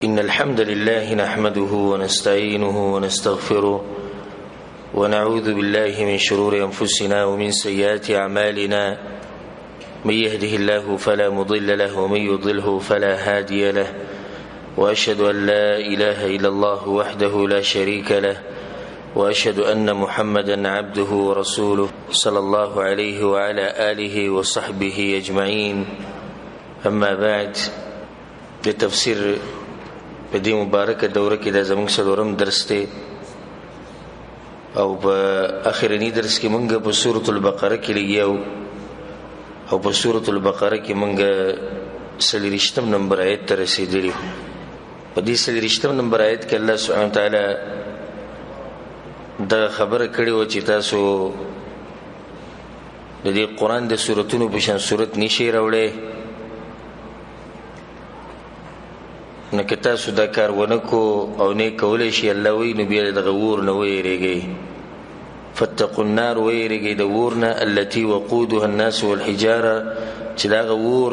إن الحمد لله نحمده ونستعينه ونستغفره ونعوذ بالله من شرور أنفسنا ومن سيئات أعمالنا من يهده الله فلا مضل له ومن يضلله فلا هادي له وأشهد أن لا إله إلا الله وحده لا شريك له وأشهد أن محمدا عبده ورسوله صلى الله عليه وعلى آله وصحبه أجمعين. أما بعد، لتفسير بدي مباركة دورة كده زمانك سلورم درسته او بآخرني درس کې مونږ په سورۃ البقره کې لګیاو او په سورۃ البقره کې مونږ 30 نمبر آیت ته رسیدلی. په دې 30 نمبر آیت کې الله سبحانه وتعالى دا خبره کړې و چې تاسو د دې قران د سوراتونو په شان سورۃ نشي راوړې، نو که تاسو دا کار ونکو او نه کولای شي الله وی نو بیا د غور نه ویریږي. فتقوا النار ویریږي د ورنه التي وقودها الناس والحجاره، چې دا غور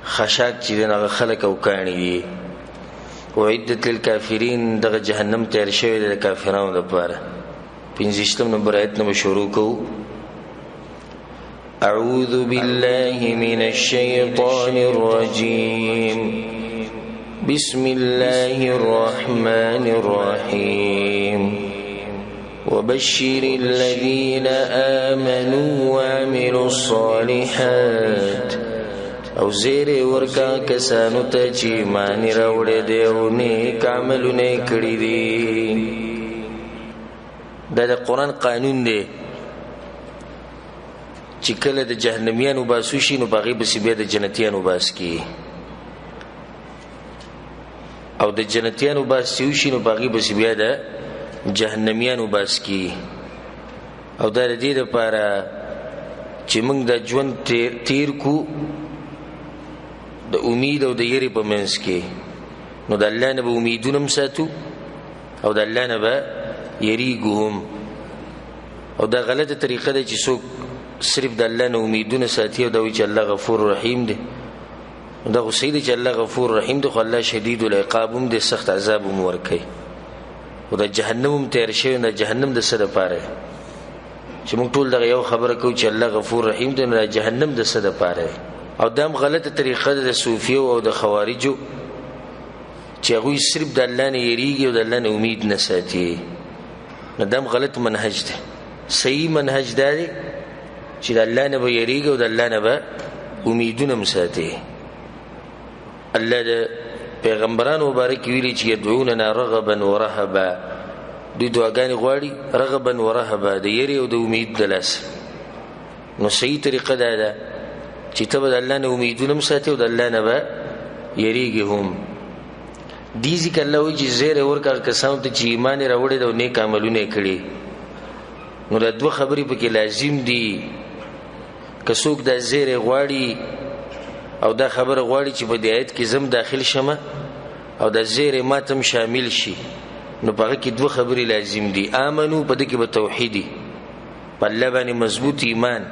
خشاک چې دغه خلق او کانی دي. وعدت للكافرين، دغه جهنم تیار شوی د کافرانو لپاره. 15 نمبر آیت نه شروع کوو. أعوذ بالله من الشيطان الرجيم. بسم الله الرحمن الرحيم. وبشر الذين آمنوا وعملوا الصالحات، او زیر ورکا کسانو ته چې ایمان راوړي دي او نیک عملونه کړی دي. دا د قرآن قانون دی چې کله د جهنميانو باسو شي نو باغې بس بیا د جنتیانو باس کی، او د جنتیانو باس شي نو باغې بس بیا د جهنميانو باس کی. او دا د دې لپاره چې موږ د ژوند تیر کو د امید او د یری په منځ کې، نو د الله نه به امیدونه ساتو او د الله نه به یریږو هم. او دا غلطه طریقه ده چې څوک صرف د الله نه امیدونه ساتي او دا وی چې الله غفور رحیم دی. دا خو صحیح دی چې الله غفور رحیم دی، خو الله شدید العقاب هم دی، سخت عذاب هم ورکوي. او د جهنم هم تیار شوی، د جهنم د څه دپاره چې موږ ټول دغه یو خبره کوو چې الله غفور رحیم دی، نو د جهنم د څه دپاره. او دا هم غلطه طریقه ده د صوفیو او د خوارجو چې هغوی صرف د الله نه یریږي او د الله نه امید نه ساتي. نو دا هم غلط منهج دی. صحیح منهج دا دی چې د الله نه به یریږي او د الله نه به امیدونه مساتي. الله د پیغمبرانو مبارک ویلي چې يدعوننا رغبا ورهبا، دوی دعاګانې غواړي رغبا ورهبا، د یری او د امید د لاسه. نو صحیح طریقه دا ده چې ته به د الله نه امیدونه مساتي او د الله نه به یریږي هم. دې ځکه الله وایي چې زیری ورکړه کسانو ته چې ایمان یې راوړی دی او نیک عملونه یې کړي. نو دا دوه خبرې پکې لازم دي. که څوک دا زیری غواړي او دا خبره غواړي چې په دې آیت کې زم داخل شمه او دا زیری ماتم شامل شي، نو په هغه کې دوه خبرې لازم دي. آمنو، په دې کې به توحیدي، په الله باندې مضبوط ایمان،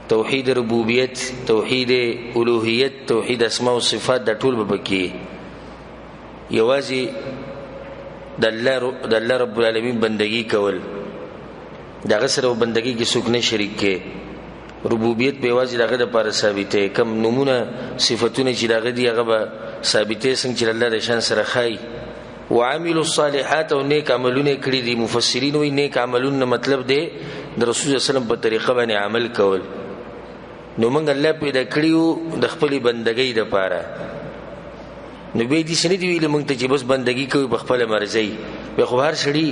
توحید ربوبیت، توحید الوهیت، توحید اسماء او صفات، دا ټول به پکې یوازې د الله رب العالمین بندگی کول. دغه سره بندگی کې څوک نه شریک کې. ربوبیت په یوازې دغه د لپاره ثابته، کم نمونه صفاتونه چې دغه دی هغه به ثابته څنګه چې الله د شان سره خای. وعملوا الصالحات، او نیک عملونه کړی دي. مفسرین وایي نیک عملونه مطلب دی د رسول الله صلی الله علیه وسلم په طریقه باندې عمل کول. نو موږ الله پیدا کړیو د خپل بندګۍ لپاره. نو به دې سنې دی ویل موږ ته چې بس بندګي کوي په خپل مرزي. به خو هر سړي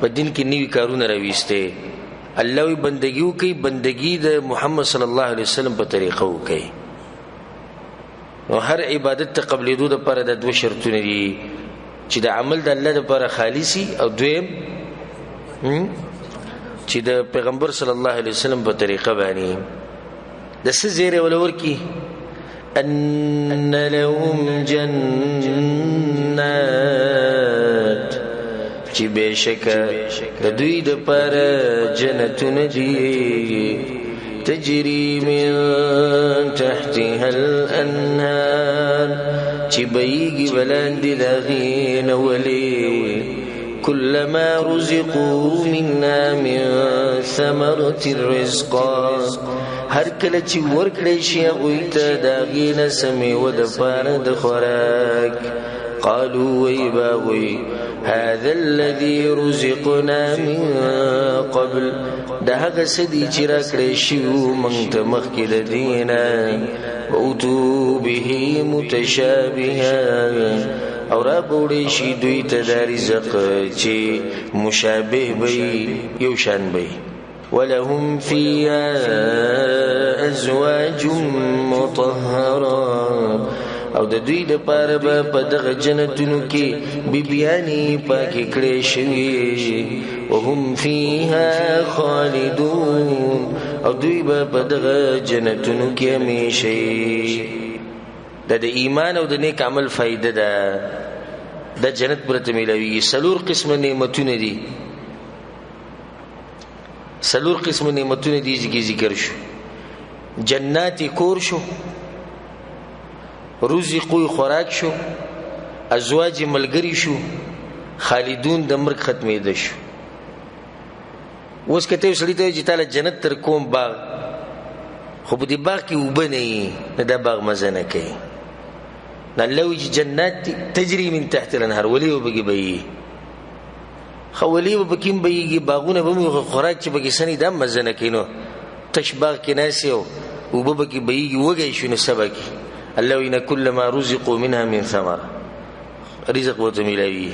په دین کې نیوی کارونه راويسته. الله وی بندګي کوي، بندګي د محمد صلی الله علیه وسلم په طریقه وکي. نو هر عبادت ته قبلېدو د لپاره د دوه شرطونه دي چې د عمل د الله لپاره خالصي، او دویم چې د پیغمبر صلی الله علیه وسلم په طریقه باندې. د څه زیری ولور کی ان لهم جنات، چې بشک د دوی د پر جنتونه دي تجري من تحتها الأنهار چې بېږي بلاندې د هغې نه ولې كلما رزقوا منا من ثمرة الرزق هر کله چې ورکړی شي هغوی ته د هغې نه څه میوه د پاره د خوراک قالوا وی باغوی هذا الذي رزقنا من قبل دا هغه څه دي چې راکړی شوي موږ ته مخکې د دې نه واتوا به متشابها او را بوړی شي دوی ته دا رزق چې مشابه وي یو شان وي ولهم فيها أزواج مطهرة او د دوی د پاره به په دغه جنتونو کې بیبیانې پاکې کړې شوي وهم فيها خالدون او دوی به په دغه جنتونو کې همیشه د ایمان او د نیک عمل فائدہ ده د جنت پرته ملوي سلور قسم نعمتونه دي سلور قسم نعمتونه دي چې ذکر شو جنات کور شو رزق خوراک شو ازواج ملګری شو خالدون د مرګ ختمې ده شو اوس کته سړی ته چې تعالی جنت تر کوم باغ خو په دې باغ کې وبني دا باغ مزه نه کوي نلوي جنات تجري من تحت الانهار ولي وبږي بي خولي وبکیم بيږي باغونه به خوراک چې بږي سني د مزه نه کینو تش باغ کې ناسيو وبږي بيږي وږي شنو سبق الله ان كل ما رزقوا منها من ثمر رزق وتملاوي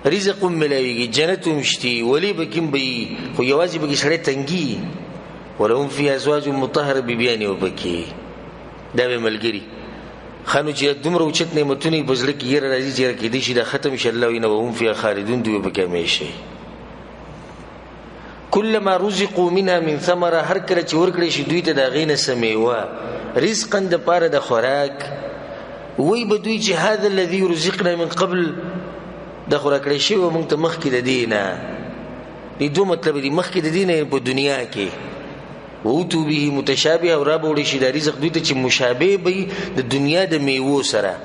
رزق ملاوي جنت مشتي ولي بکیم بي خو یوازې بږي سړی تنګي ولهم في ازواج مطهره ببيان وبکي دا به ملګری خانو چې دومره اوچت نعمتونه په ځل کې یې راځي چې کې دي چې دا ختم شي الله وینه وهم فيها خالدون دوی به کمیشي كلما رزقوا منها من ثمره هر کله چې ورکړي شي دوی ته دا غینه سمېوا رزقا د پاره د خوراک وای به دوی چې هذا الذي رزقنا من قبل د خوراک لري شی ومنګ ته مخکې د دینه دې دوه مطلب دي مخکې د دینه په دنیا کې ووتو به متشابه او را بوړي شي د رزق دوی ته چې مشابه وي د دنیا د میوه سره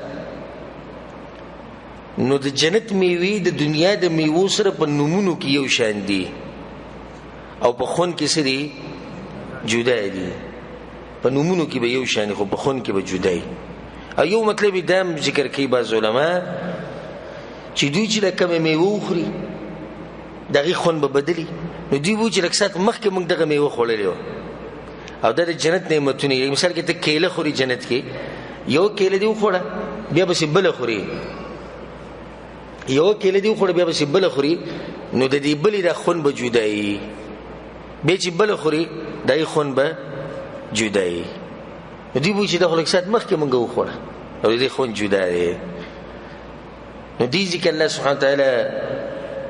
نو د جنت میوه د دنیا د میوه سره په نمونو کې یو شان دي او په خون کې سری جدا دي په نمونو کې به یو شان خو په خون کې به جدا دي او یو مطلب دام ذکر کوي باز علما چې دوی چې کومه میوه خوري دغه خون به بدلی نو دوی وو چې رکسات مخکې موږ دغه میوه خورلې او د جنت نعمتونه مثال کې ته کېله خوري جنت کې یو کېله دی خوړه بیا به بل خوري یو کېله دی خوړه بیا به بل خوري نو د دې بلې د خون به جدای به چې بل خوري دای خون به جدای دوی وو چې د خلکسات مخکې موږ وخوړه او دې خون جدای نو دې ذکر الله سبحانه وتعالى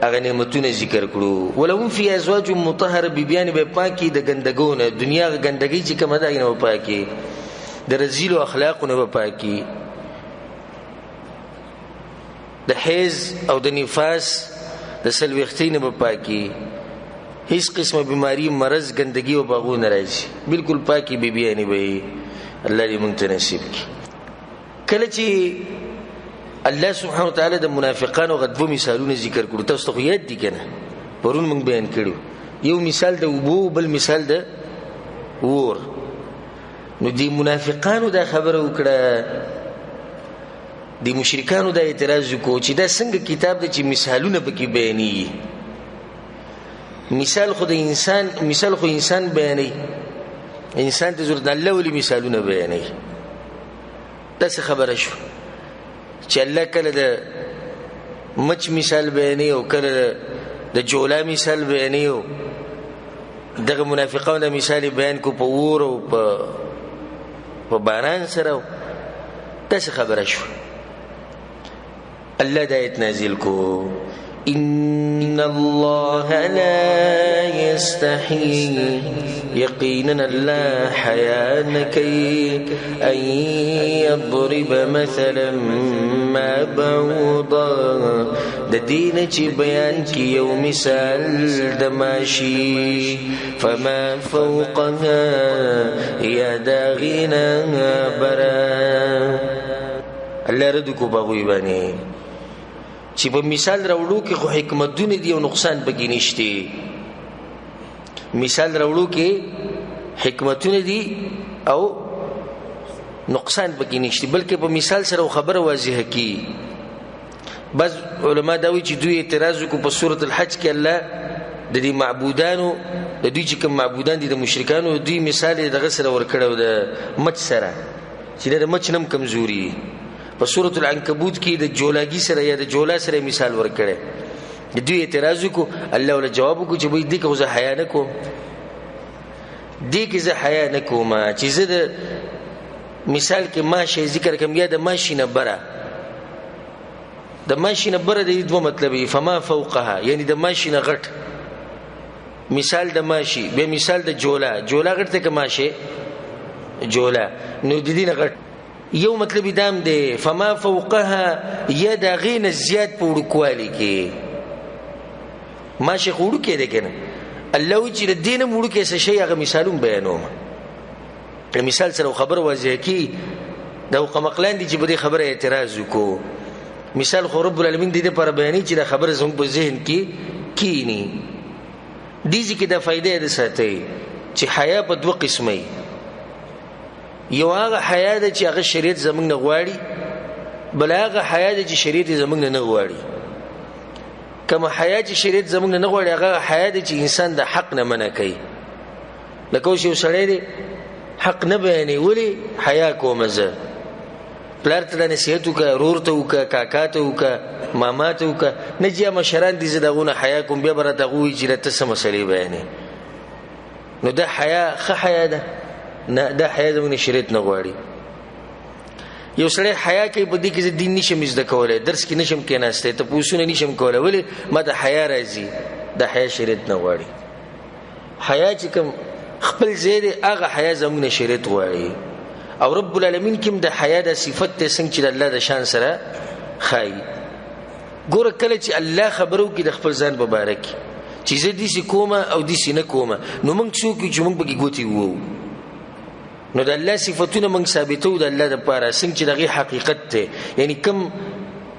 اغه نعمتونه ذکر کړو ولهم فی ازواج مطهره بیبیان به پاکي د ګندګونه دنیا ګندګي چې کومه ده نه پاکي د رذیل او اخلاقونه به پاکي د حیض او د نفاس د سلوختین به پاکي هیڅ قسمه بیماری مرض ګندګي او باغونه راځي بالکل پاکي بیبیان به الله دې مونږ ته نصیب کړي کله چې الله سبحانه وتعالى د منافقانو غدو مثالونه ذکر کړو تاسو ته یاد دي کنه پرون موږ بیان کړو یو مثال د وبو بل مثال د ور نو دی منافقانو دا خبره وکړه دی مشرکانو دا اعتراض وکړو چې دا څنګه کتاب د چې مثالونه پکې بیانې مثال خو انسان بیانې انسان ته ضرورت الله ولې مثالونه بیانې دا څه خبره شو چې الله کله د مچ مثال بیانې او کله د جولا مثال بیانې او دغه منافقانو مثال بیان کو په ور او په باران سره دا څه خبره شو الله د آیت نازل کو ان الله لا يستحي يقينا لا حياء كي ان يضرب مثلا ما بعوضا د دین چې بیان کی یو مثال د ماشی فما فوقها یا داغینا برا الله رد کو باغوي باندې چې په مثال راوړو کې خو حکمتونه دي او نقصان پکې نشته. مثال راوړو کې حکمتونه دي او نقصان پکې نشته، بلکې په مثال سره خبره واضحه کی. بس علما دا وی چې دوی اعتراض کو په سورۃ الحج کې الله د دې معبودانو د دوی چې کوم معبودان دي د مشرکانو دوی مثال دغه سره ورکړو د مچ سره چې د مچ نم کمزوري. په سورۃ العنکبوت کې د جولاګي سره یا د جولا سره مثال ورکړي. دوی اعتراض کو الله ول جواب کو چې وای دې کو زه حیا نه کوم، دې کې زه حیا نه کوم چې زه د مثال کې ماشه ذکر کوم یا د ماشي نه بره. د ماشي نه بره د دوه مطلب فما فوقها یعنی د ماشي نه غټ مثال د ماشي به مثال د جولا غټ ته ماشه جولا نو د دې نه غټ یو مطلب دام دی فما فوقها یا د غین زیات په وړوکوالي کې ماشه وړو کې ده کنه. الله چې د دینه وړو کې څه شی هغه مثالون بیانوم. مثال سره خبر واضح کی دا قمقلان دي چې بده خبره اعتراض وکړو. مثال خو رب العالمین دې پر بیانې چې دا خبره زموږ په ذهن کې کینی. دې ځکه دا فائدې ده ساتي چې حیا په دوه قسمه یو هغه حیا ده چې هغه شریعت زموږ نه غواړي، بل هغه حیا ده چې شریعت زموږ نه غواړي. کما حیا چې شریعت زموږ نه غواړي هغه حیا ده چې انسان د حق نه منع کوي. لکه یو سړی دی حق نه بیانې ولی حیا کوم زه پلار ته نصیحت وکړه، رور ته وکړه، کاکا ته وکړه، ماما ته وکړه، نه چې مشران دي زه دغونه حیا کوم بیا برته غوي چې ته څه مسلې بیانې. نو دا حیا ښه حیا ده نه، دا حیا زموږ شریعت نه غواړي. یو سړی حیا کوي په دې کې زه دین نشم زده کولای، درس کې نشم کېناسته، ته پوښتنه نشم کولای ولی ما ته حیا راځي. دا حیا شریعت نه غواړي. حیا چې کوم خپل زیره هغه حیا زموږ شریعت غواړي. او رب العالمین کوم د حیا د صفت ته څنګه چې الله د شان سره خای. ګوره کله چې الله خبرو کې د خپل ځان مبارک چې زه دې سې کومه او دې سې نه کومه، نو موږ څوک چې موږ بګي ګوتی وو، نو د الله صفاتونه موږ ثابتو د الله لپاره څنګه چې دغه حقیقت ته یعنی کوم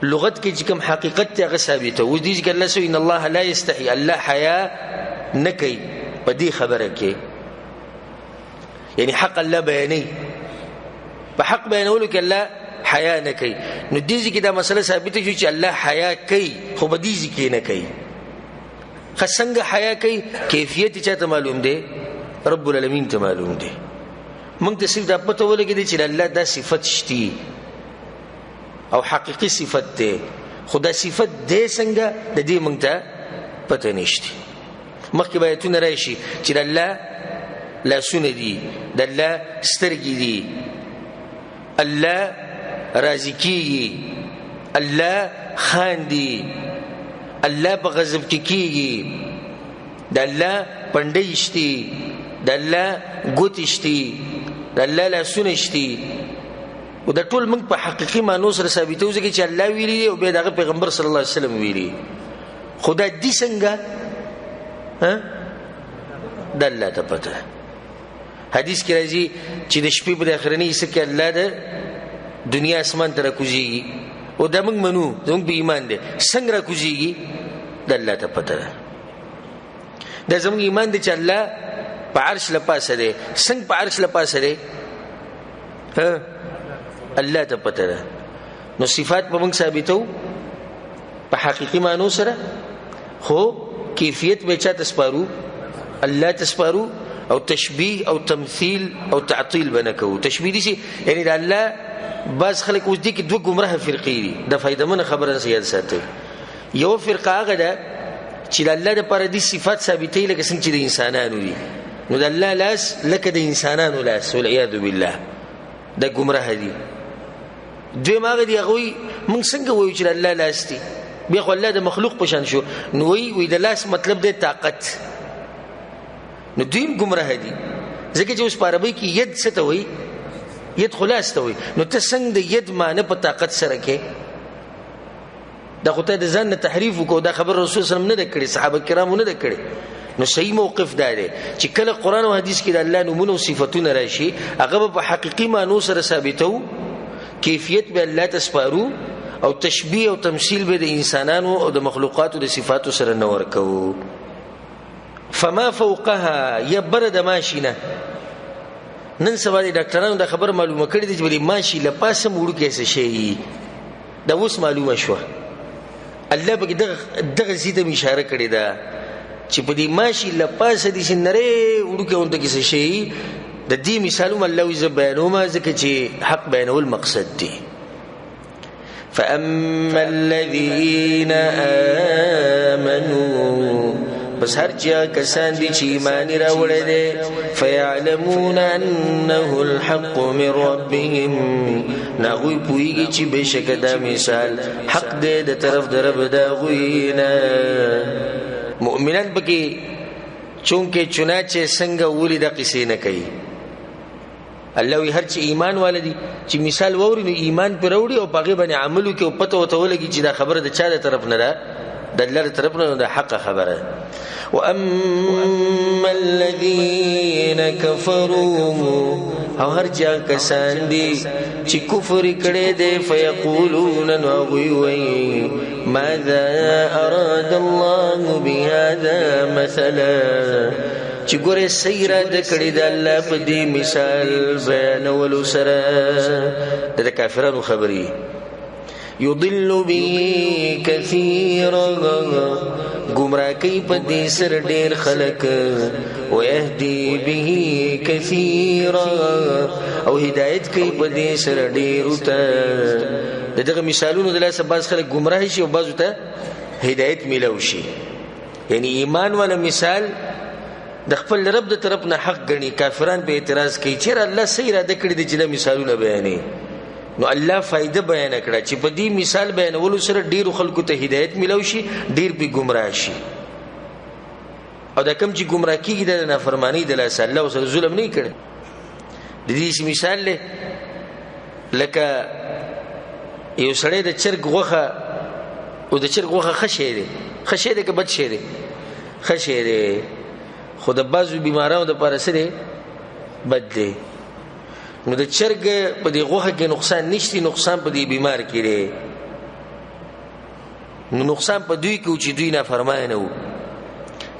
لغت کې چې کوم حقیقت ته هغه ثابته و دي چې الله سو ان الله لا یستحی، الله حیا نه کوي په دې خبره کې. یعنی حق الله بیانې په حق بیانولو کې الله حیا نه کوي. نو دې ځکه دا مسله ثابته شو چې الله حیا کوي خو په دې ځکه نه کوي. څنګه حیا کوي کیفیت چاته معلوم دی؟ رب العالمین ته معلوم دی. موږ ته صرف دا پته ولګی چې الله دا صفت شتي او حقيقي صفت ده، خدا صفت دې څنګه د دې موږ ته پته نشته. مخکې بیتونه راشي چې الله لاسونه دي، د الله سترګې دي، الله رازقي، الله خاندي، الله په غضب کې کیږي، د الله پندې شتي، د الله ګوت شتي، د الله لاسونه شتي. او د ټول موږ په حقيقي معنی سره ثابتو ځکه چې الله ویلي او به دغه پیغمبر صلی الله علیه وسلم ویلي. خدا دې څنګه د الله ته پته. حدیث کې راځي چې د شپې په اخرنی حصہ کې الله د دنیا اسمان ته راکوزيږي او د موږ منو زموږ په ایمان دي څنګه راکوزيږي د الله ته پته ده. د زموږ ایمان دي چې الله په عرش لپاسه دی. څنګه په عرش لپاسه دی؟ الله ته پته ده. نو صفات په موږ ثابتو په حقيقي معنی سره، خو کیفیت به چا تسپارو؟ الله تسپارو. او تشبیه او تمثيل او تعطیل بنکو. تشبیه دي یعنی د الله بعض خلک اوس دي کې دوه گمراه فرقې دي. د فائدمن خبره زیات ساتي. یو فرقه هغه ده چې د الله لپاره دي صفات ثابتې لکه څنګه چې د انسانانو دي، نو د الله لاس لکه د انسانانو لاس والعیاذ بالله، د گمراه دي. دوی ماغه دی غوي موږ څنګه وایو چې الله لاس دي؟ بیا خو الله د مخلوق پشان شو. نو وی د لاس مطلب دی طاقت. نو دویم گمراه دي ځکه چې اوس په عربی کې ید څه ته وایي؟ ید خلاص ته وایي. نو ته څنګه د ید معنی په طاقت سره کې؟ دا خو ته د ځان نه تحریف وکړو. دا خبر رسول صلی الله علیه وسلم نه ده کړې، صحابه کرامو نه ده کړې. نو صحیح موقف دا دی چې کله قرآن او حدیث کې د الله نومونه او صفاتونه راشي هغه په حقيقي معنی سره ثابتو کیفیت به الله تسپارو او تشبیه او تمثيل به د انسانانو او د مخلوقاتو د صفاتو سره نور کو. فما فوقها يبرد ماشینه. نن سبا د ډاکټرانو د خبر معلومه کړی دی چې ماشي لپاسه موړو کې څه شي دا اوس معلومه شو. الله به دغه زیته اشاره کړی دا چې په دې ماشي لپاسه دي سنره وړو کې اونته کې څه شي. د دې مثالونه الله یې بیانوم ځکه چې حق بیانول مقصد دی. فأما الذين آمنوا بس هر چا کسان دي چې ایمان راوړل دي فيعلمون انه الحق من ربهم نغوی پویږي چې بشک دا مثال حق دی د طرف د رب دا غوینا. مؤمنان بکی چونکه چنانچه څنګه ولید قصې نه کوي. الله وی هر چې ایمان والدي چې مثال ووري نو ایمان پر وړي او پاغه باندې عملو کې او پته وته ولګي چې دا خبره د چا د طرف نه ده د الله تر طرف نه د حق خبره. واما الذين كفروا او هر چا کسان دي چې کفر کړي دي فيقولون وي ماذا اراد الله بهذا مثلا چې ګوره سیره د کړي د الله په دې مثال بیانولو سره د کافرانو خبري. یضل به کثیرا گمراه کوي په دې سر ډېر خلک ويهدي به کثیرا او هدایت کوي په دې سر ډېر وته. دغه مثالونو د لاسه باز خلک گمراه شي او باز ته هدایت ملو شي. یعنی ایمان ولا مثال د خپل رب د طرف نه حق غني. کافران په اعتراض کوي چې الله سیره د کړي د جله مثالونه بیانې نو الله فائدہ بیان کړه چې په دې مثال بیانولو سره ډیرو خلکو ته هدایت ملو شي ډیر به گمراه شي. او دا کم چې گمراه کیږي د نافرمانی د الله سره سره ظلم نه کړي. د دې مثال له لکه یو سړی د چرګ غوخه او د چرګ غوخه خشه ده که بد شه ده خشه ده خو د بعضو بیمارانو د پاره سره بد دی. نو د چرګ په دې غوخه کې نقصان نشتی نقصان په دې بیمار کې دی. نو نقصان په دوی کې چې دوی نه فرماینه وو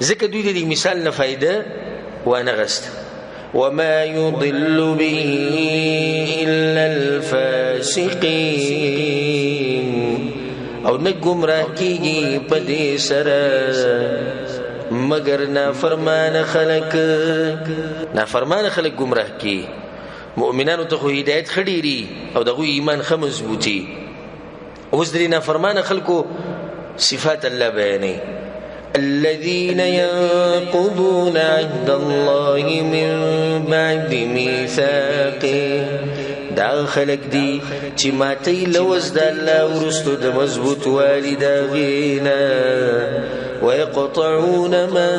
ځکه دوی د دې مثال نه فائدہ وانه غست. وما يضل به الا الفاسقين او نه گمراه کیږي په دې سره مگر نافرمان خلق گمراه کی. مؤمنانو ته هدایت خډيري او دغه ایمان خه مضبوطي. اوس درې نافرمان خلقو صفات الله بیانې. الذين ينقضون عهد الله من بعد ميثاقه دا خلق دي چې ماتي لوز د الله ورستو د مضبوط والدا غینا ويقطعون ما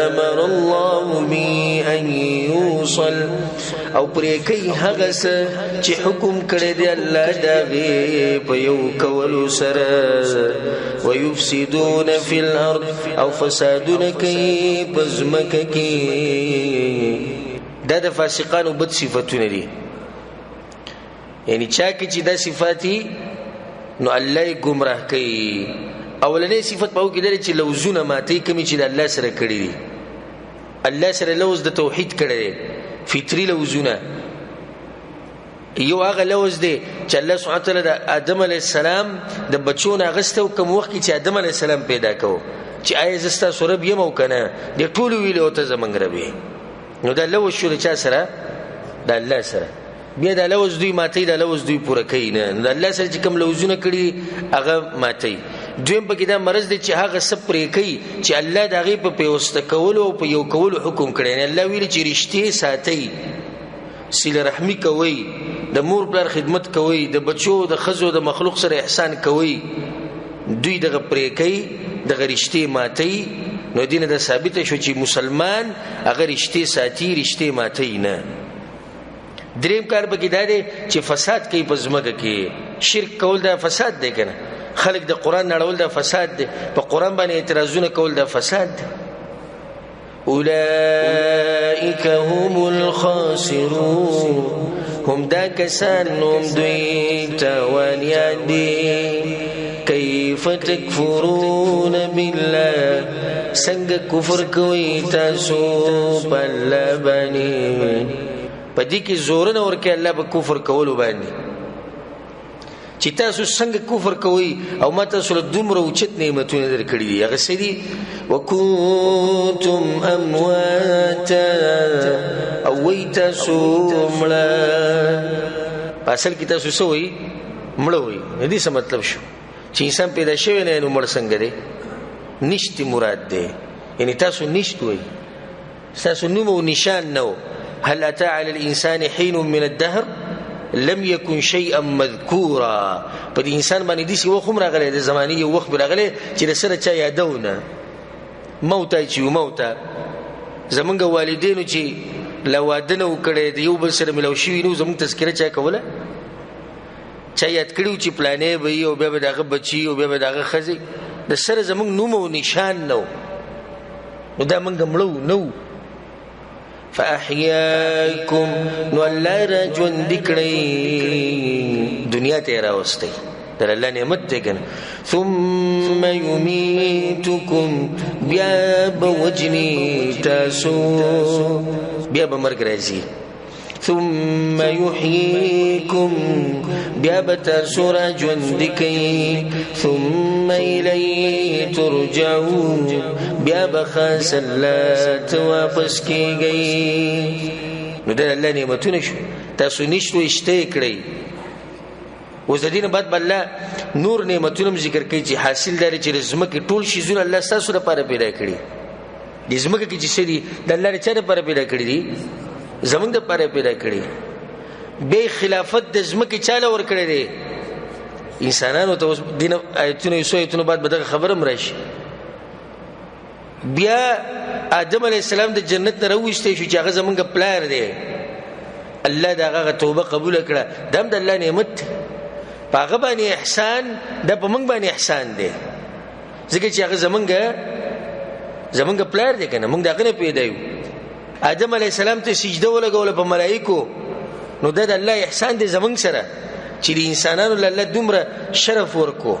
امر الله به ان يوصل او پرې کوي هغه څه چې حکم کړی دی الله دا غي په یو کولو سره ويفسدون في الارض او فسادون کوي پزمکه کې. دا د فاسقانو بد صفاتونه دي. یعنی چا کې چې دا صفاتي نو الله گمراه کوي. اولنې صفت په کې لري چې لوزونه ماتي کوي چې الله سره کړی دي. الله سره لوز د توحید کړی دی فطری لوزونه. یو هغه لوز دی چې الله سبحانه وتعالى د آدم علی السلام د بچونه غستو کوم وخت چې آدم علی السلام پیدا کو چې آی زستا سورب یم او کنه د ټول ویلو ته زمنګ ربي. نو دا لوز شو چا سره د الله سره. بیا دا لوز دوی ماتي دا لوز دوی پوره کوي نه د الله سره چې کوم لوزونه کړی هغه ماتي. دویم پکې دا مرز دی چې هغه سب پرې کوي چې الله دا غي په پیوسته کولو او په یو کولو حکم کړی نه. الله ویل چې رښتې ساتي صله رحمی کوي د مور پلار خدمت کوي د بچو د خزو د مخلوق سره احسان کوي. دوی دغه پرې کوي دغه رښتې ماتي. نو دینه د ثابت شو چې مسلمان هغه رښتې ساتي رښتې ماتي نه. دریم کار به کې دا دی چې فساد کوي په ځمکه کې. شرک کول دا فساد دی کنه. خلق د قران نړول دا فساد دی. په قران باندې اعتراضونه کول دا فساد دی. اولئک هم الخاسرون هم دا کسان هم دوی تاوانیان دی کیف تکفرون بالله څنګه کفر کوي تاسو په الله باندې پدې کې زور نه ورکه الله په کفر کولو باندې چې تاسو څنګه کفر کوي او ماته سره دومره اوچت نعمتونه درکړي دي هغه سړي وکنتم امواتا او وی تاسو مړه اصل کې تاسو سوې مړه وي دې څه مطلب شو چې انسان پیدا شوی نه نو مړ څنګه دی نشتی مراد دی یعنی تاسو نشت وي تاسو نوم او نشان نو هل اتى على الانسان حين من الدهر لم يكن شيئا مذكورا په دې انسان باندې دې څه وخت راغلی د زماني یو وخت راغلی چې سره چا یادونه موت چې موت زمونږ والدینو چې لوادنه وکړي د یو بل سره ملو شي نو زموږ تذکره چا کوله چا یاد کړیو چې پلانې به یو بیا به دغه بچي او بیا به دغه خزي د سره زمونږ نوم او نشان نو دا مونږ مړو نو فاحياكم نو الله را ژوند کړی دنیا ته راوستي در الله نعمت ته کنه ثم يميتكم بیا بوجني تاسو بیا بمرګ راځي ثم يحييكم بیا بتاسو را ژوند کوي ثم إليه ترجعون بیا بخاص الله ته واپس کیږي نو د الله نعمتونه شو تاسو نشته اشته کړی اوس د دین بعد بل نور نعمتونه ذکر کوي چې حاصل داري چې زمکه ټول شي زول الله تاسو لپاره پیدا کړی د زمکه کې چې سړي د الله لپاره پیدا کړی دي زمونږ لپاره پیدا کړی به خلافت د زمکه چاله ور کړی دي انسانانو ته دین آیتونه یو بعد بدغه خبره مرشي بیا آدم علیہ السلام د جنت نه راوښته شو چې هغه زمونږ پلار دی الله دغه توبه قبول کړه دم د الله نعمت پاغه باندې احسان د پمنګ باندې احسان دی ځکه چې هغه زمونږ پلار دی کنه موږ دغه نه پیدا یو آدم علیہ السلام ته سجده ولګول په ملائکو نو د الله احسان دی زمونږ سره چې د انسانانو الله دومره شرف ورکو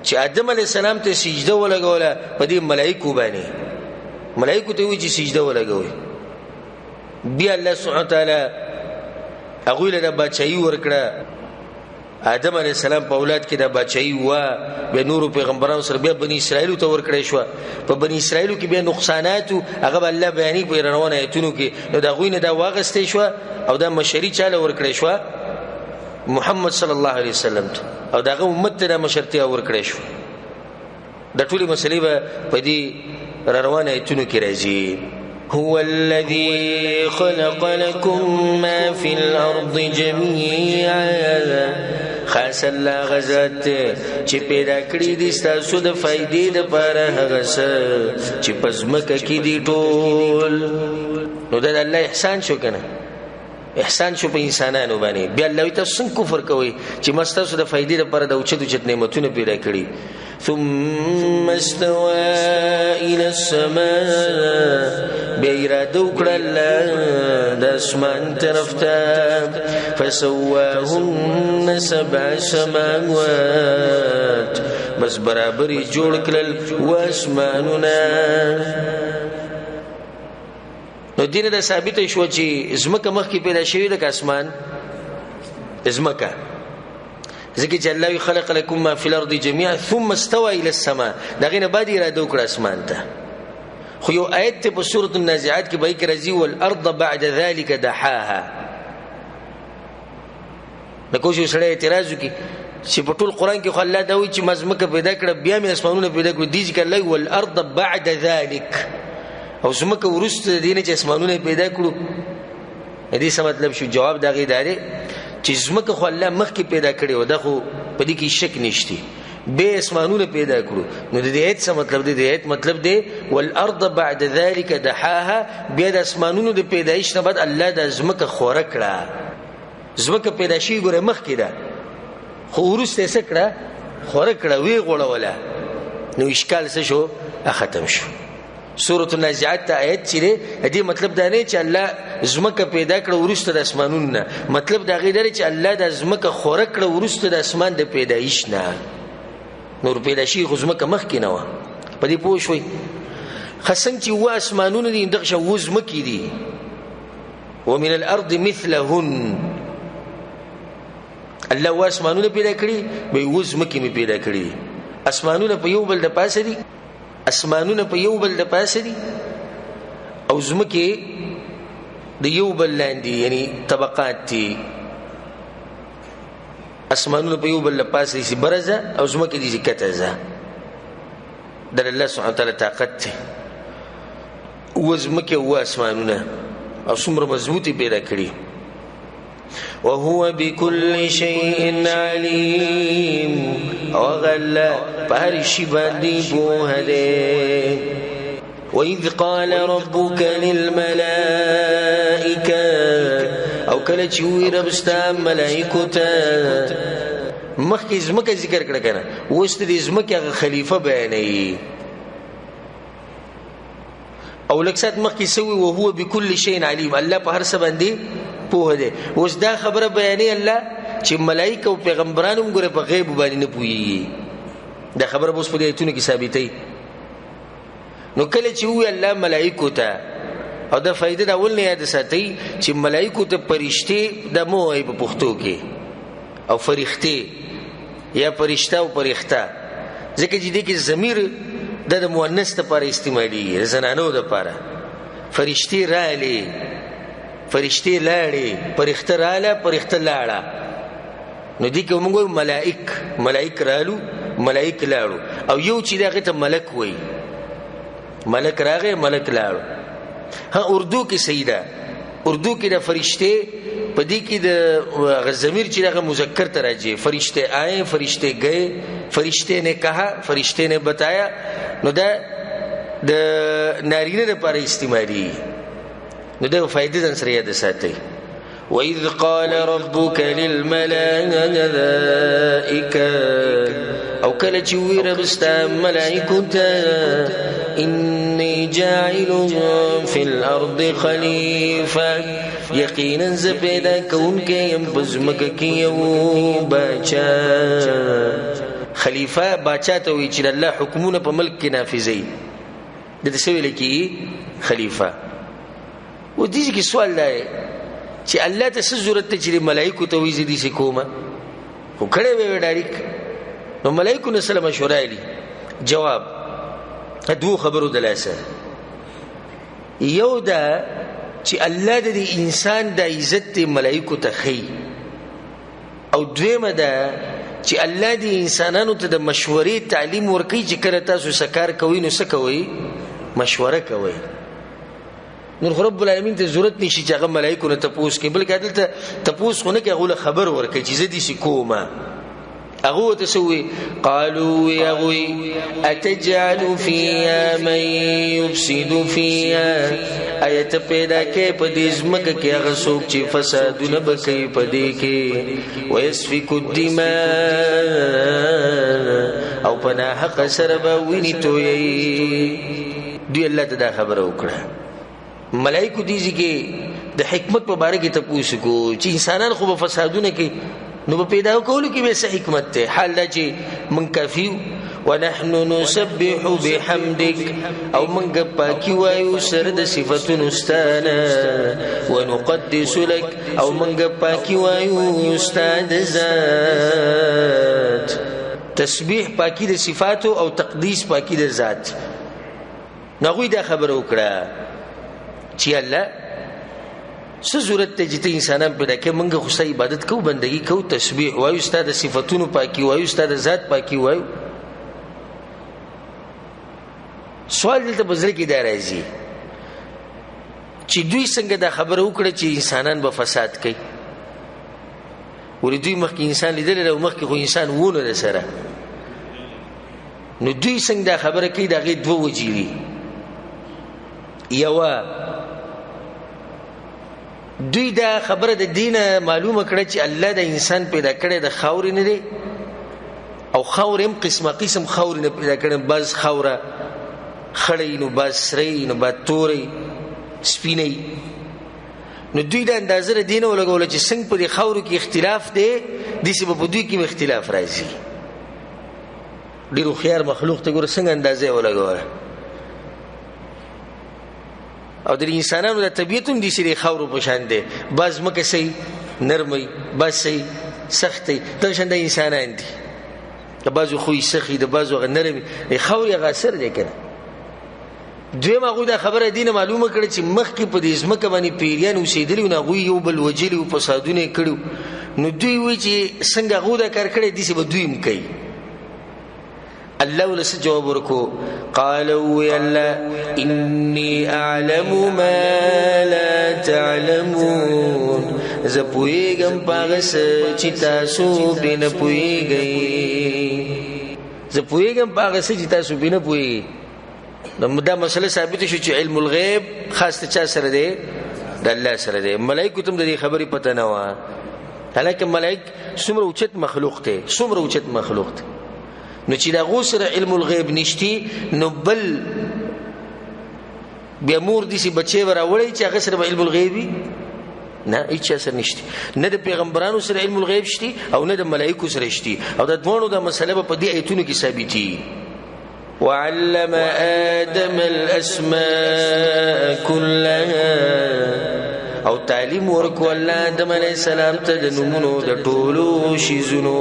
چې آدم علیہ السلام ته سجده ولګوله په دې ملائکو باندې ملائکو ته وی چې سجده ولګوي بیا الله سبحانه وتعالى هغه له بچي ورکړه آدم علیہ السلام په اولاد کې د بچي وا به نور پیغمبرانو سره بیا بنی اسرائیل ته ورکړې شو په بنی اسرائیل کې بیا نقصانات هغه الله بیانې په روانه ایتونو کې نو دا غوینه دا واغستې شو او دا مشری چاله ورکړې شو محمد صلی الله علیه وسلم او داغه امت ته مشرتیا ورکړې شو د ټولې مسلې په دې روانه ایتونو کې راځي هو الذي خلق لكم ما في الارض جميعا خاص الله غزاد چې پیدا کړی دي تاسو د فائدې لپاره هغه څه چې پزمکه کې دي ټول نو دا الله احسان شو کنه احسان شو په انسانانو باندې بیا الله تاسو څنګه کفر کوي چې مستاسو د فائدې لپاره د اوچت نعمتونه پیدا کړی ثم استوى الى السماء بإرادة وكلا د اسمان طرف ته فسواهن 7 سماوات بس برابري جوړ کړل واسمانونه نو دینه د ثابت شو چې زمکه مخکې پیدا شوې د اسمان زمکه ځکه چې الله خلق لكم ما في الارض جميعا ثم استوى الى السماء دغه نه بعد اراده وکړه اسمان ته خو یو آیت په سورۃ النازعات کې به کې راځي والارض بعد ذلك دحاها نو شو سره اعتراض وکي چې په ټول قران کې خو الله دا وایي چې مزمکه پیدا کړه بیا مې اسمانونه پیدا کړو دي چې الله والارض بعد ذلك او زمکه ورسته دینه چې اسمانونه پیدا کړو دې څه مطلب شو جواب دا غي داري چې زمکه خو الله مخکې پیدا کړي و دا خو په دې کې شک نشتی به اسمانونه پیدا کړو نو د دې ایت څه مطلب دی د ایت مطلب دی والارض بعد ذلك دحاها بیا د اسمانونو د پیدایش نه بعد الله د زمکه خوره کړه زمکه پیدا شي ګوره مخکې ده خو ورسته څه کړه خوره کړه وی غوړوله نو اشکال څه شو ختم شو سورۃ النازعات آیت چې دې مطلب دا نه چې الله زمکه پیدا کړ ورسته د اسمانونو نه، مطلب دا غیر چې الله د زمکه خوره کړ ورسته د اسمان د پیدایش نه. نور پیدا شي خو زمکه مخکې نه و. په دې پوه شوي؟ خصنګ چې و اسمانونه دي دغه شو زمکې دي. ومن الارض مثلهن، الله و اسمانونه پیدا کړی به و زمکې می پیدا کړی. اسمانونه په یو بل د پاسه دي، اسمانونه په یو بل د پاسه دي او زمکه د یو بل لاندې، یعنی طبقات دي. اسمانونه په یو بل د پاسه دي برزه او زمکه دي کتهزه. در الله سبحانه وتعالى طاقت ته و زمکه و اسمانونه او څومره مضبوطی پیدا کړی. وهو بكل شيء عليم، وغلا بهر شي باندې په هده. وإذ قال ربك للملائكة، او کله چې وی رب ستا ملائکه ته، مخکې زمکه ذکر کړه کنه، اوس د زمکه خلیفہ بیانوي. او لکسات مخکې سوي وهو بكل شيء عليم، الله په هر څه باندې پوه دی. اوس دا خبره بیانې الله چې ملائکه او پیغمبرانو موږ په غیب باندې نه پوهیږي. دا خبره اوس په دې ایتونو کې ثابتې. نو کله چې وی الله ملائکه ته، او دا فائدہ دا ول نه یاد ساتي چې ملائکه ته فرشتي د موه په پښتو کې او فرښتې یا فرشتہ او فرښتہ، ځکه چې دې کې ضمیر د مؤنث لپاره استعمالي، زنانو لپاره. فرشتي رااله، فرشتي لاړې، فرښتہ رااله، فرښتہ لاړه. نو دې کې موږ ملائک رالو، ملائک لاړو. او یو چې دغه ته ملک وای، ملک راغی، ملک لاړو. ها اردو کې سیدا، اردو کې د فرشتي په دې کې د ضمیر چې دغه مذکر ته راځي. فرشتے آئے، فرشتے گئے، فرشتے نے کہا، فرشتے نے بتایا. نو دا د نارینه لپاره استعمالي. نو دا فائدې ځان سره یاد ساتئ. وَإِذْ قَالَ رَبُّكَ لِلْمَلَائِكَةِ، او کله چې وی رب ستا ملائکه ته إِنِّي جَاعِلٌ فِي الْأَرْضِ خَلِيفَةً، یقینا ز پیدا کونکي يم بزمکه کې یو بچا. خلیفہ بچا ته وی چې الله حکمونه په ملک کې نافذي، د دې سویل کې خلیفہ. و دې کې سوال دی چې الله ته څه ضرورت ته چې ملائکه ته وی زدي سي کومه، خو کړه وی ډایرک. نو ملائکه نو سلام مشوره لري. جواب دو خبرو دلاسه. یو دا چې الله د انسان د عزت ملائکه ته خي، او دویمه دا چې الله د انسانانو ته د مشورې تعلیم ورکړي چې کله تاسو سکار کوئ نو څه کوئ؟ مشوره کوئ. نور رب العالمین ته ضرورت نشي چې هغه ملائکه نه تپوس کوي، بلکې دلته تپوس خو نه کوي، هغه خبر ورکړي چې زه دې سې کومه. هغه ته سوي قالوا يغوي اتجعل فيها من يفسد فيها، آیت پیدا کې په دې ځمکه کې هغه څوک چې فسادونه وکړي په دې کې، ويسفك الدماء، او پناه حق سره به ویني توي. دوی الله ته دا خبره وکړه. ملائکه دې کې د حکمت په باره کې تاسو کو چې انسانان خو په فسادونه کې نو پیدا کولو کې به څه حکمت ته حال دا چې من کافیو. ونحن نسبح بحمدك، او منګ پاکي وایو سره د صفاتونو ستانه. ونقدس لك، او منګ پاکي وایو استاد ذات. تسبیح پاکي د صفاتو او تقدیس پاکي د ذات. نغوی دا خبر وکړه چې الله څه ضرورت ته چې انسانان پیدا کې منګه خو سې عبادت کو، بندگی کو، تسبیح وایو، استاد صفاتونو پاکي وایو، استاد ذات پاکي وایو. سوال دلته بزر کې دا راځي چې دوی څنګه دا خبره وکړه چې انسانان به فساد کوي. ولې دوی مخکې انسان لیدل او مخکې خو انسان وونه سره، نو دوی څنګه دا خبره کوي؟ دا غي دوه وجې دي. یو دوی دا خبره د دینه معلومه کړه چې الله د انسان پیدا کړي د خاور نه دی، او خاور هم قسمه قسم خاور نه پیدا کړي. بعض خوره خړی نو با سری نو با توري سپینی. نو دوی د اندازه دینه ولګول چې څنګه په دې خاورو کې اختلاف دی دسی په دوی کې اختلاف راځي. ډیرو خيار مخلوق ته ګور څنګه اندازه ولګول او د انسانانو د طبيعت هم دي چې خاورو په شان دي. بعض مکه سي نرمي بعض سي سختي د شان د انسانان دي. د بعضو خوې سخي د بعضو نرمي خاوري غاسر دي کنه. دویمه غو دا خبره دینه معلومه کړي چې مخکې په دې ځمکه باندې پیریان اوسېدلي نه غوي یو بل وجلي او فسادونه کړو. نو دوی وی چې څنګه غو دا کار کړي دي چې بدویم کوي. الله ولس جواب ورکو قالوا يلا اني اعلم ما لا تعلمون. زپویګم پاغس چې تاسو بنه پویګي. زپویګم پاغس چې تاسو بنه پویګي. دا مسله ثابت شو چې علم الغیب خاص ته چا سره دی؟ د الله سره دی. ملائکه تم د دې خبرې پته نه و. حالکه ملائک څومره اوچت مخلوق ته څومره اوچت مخلوق ته. نو چې دا غوسر علم الغیب نشتی نو بل بیا مور دي سي بچي وراولي چې هغه سره علم الغیبي نه هیڅ سره نشتی. نه د پیغمبرانو سره علم الغیب شتی او نه د ملائکه سره شتی. او د دوه دا مسله په دې ایتونو کې ثابتي. وعلم آدم الأسماء كلها او تعلیم ورکو الله آدم علیہ السلام ته د نومونو د ټولو شیزونو.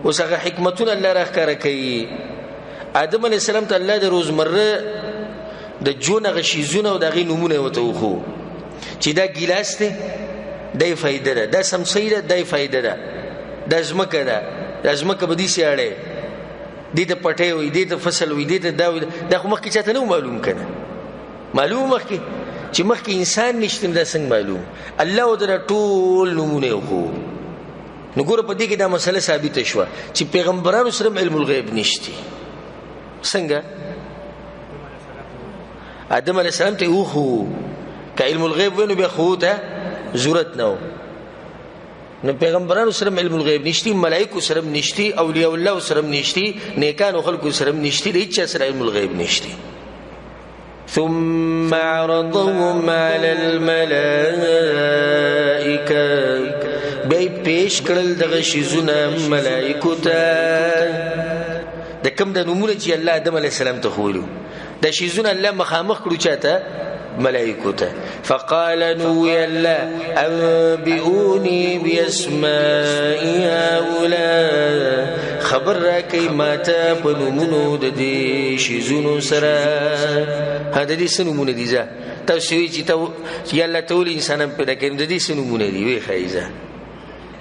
وسغه حکمتونه الله راخاره کوي. آدم علیہ السلام ته الله د روزمره د جون غشیزونه او د غي نمونه وته خو چې دا ګلاس ته دای فائدہ ده دا سمسي ده دای فائدہ ده د ځمکه ده د ځمکه بدی سیاړي دې ته پټه وي دې ته فصل وي دې ته دا خو مخکې چاته نه معلوم کنه. معلوم مخکې چې مخکې انسان نشته دا څنګه معلوم. الله ودر ټول نمونه خو نو ګوره په دې کې دا مسله ثابت شوه چې پیغمبرانو سره علم الغیب نشتی. څنګه آدم علیہ السلام ته وخو که علم الغیب ونه بیا خو ته ضرورت نه. نو پیغمبرانو سره علم الغیب نشتی، ملائکه سره نشتی، اولیاء الله سره نشتی، نیکانو خلقو سره نشتی، هیڅ سره علم الغیب نشتی. ثم عرضهم على الملائکه بی پیش کړل دغه شیزونه ملائکه ته د کوم د نمونه چې الله آدم علیہ السلام ته خولو د شیزونه الله مخامخ کړو چاته ملائکه ته. فقال نو يلا انبئوني باسماء هؤلاء خبر راکې ماته په نمونو د دې شیزونو سره. هدا دې سنمونه دي ځا تاسو چې ته یلا ټول انسانان پیدا کړم د دې سنمونه دي وی خایزه.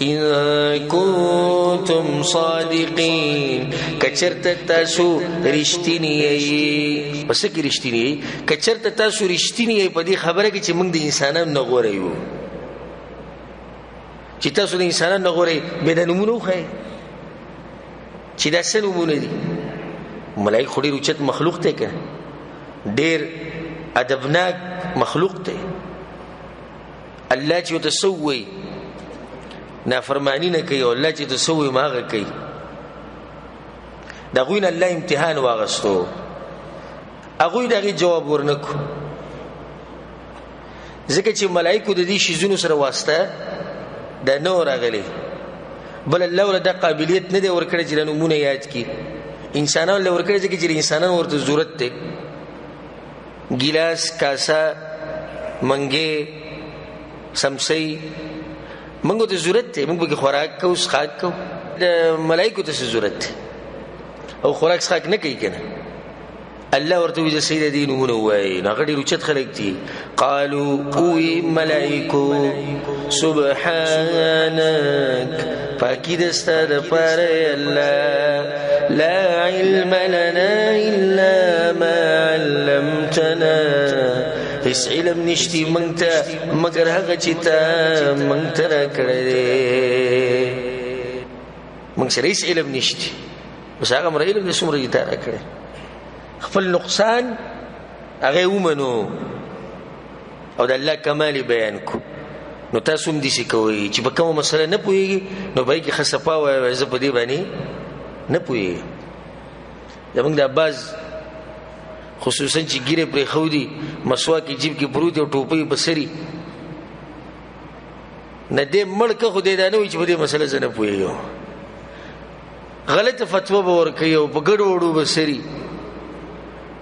ان کنتم صادقین کچرت تاسو رښتینی یې. پس کې رښتینی یې کچرت تاسو رښتینی یې په دې خبره کې چې موږ د انسانانو نه غوړې یو چې تاسو د انسانانو نه غوړې به د نمونو خای چې دا څه نمونه دي. ملائکه خو ډېر اوچت مخلوق ته که ډېر ادبناک مخلوق ته الله چې وتسوي نافرمانی نه کوي او الله چې تسوي ماغه کوي. دا غوین الله امتحان واغستو هغه دغه جواب ورنکو ځکه چې ملائکه د دې شیزونو سره واسطه د نور غلي بل الله ول د قابلیت نه دی ورکړي چې نمونه یاد کی. انسانانو له ورکړي چې انسانانو ورته ضرورت دی ګلاس کاسا منګه سمسي منګو ته ضرورت دی. موږ به خوراک کو اسخاک کو د ملائکه ته ضرورت دی او خوراک اسخاک نه کوي کنه. الله ورته وی سید دین نمونه وای نه غړي رچت خلک دي. قالوا اوي ملائکه سبحانك فاكيد استاد پاره الله لا علم لنا الا ما علمتنا. هیڅ علم نشتی مونږ ته مگر هغه چې ته مونږ ته راکړې. مونږ سره هیڅ علم نشتی اوس هغه مر علم نشم رې ته راکړې. خپل نقصان هغه ومنو او د الله کمال بیان کو. نو تاسو هم دې شي کوي چې په کومه مسله نه پوهیږي نو به کې خصپا وای زه په دې باندې نه پوهیږم. زمونږ د باز خصوصا چې ګیره پرې خودي مسواک جیب کې پروت او ټوپۍ بسري نه دې مړک خو دې دا نه وي چې په دې مسله زنه پوهیږم غلطه فتوا به ورکوي او په ګډ وډو بسري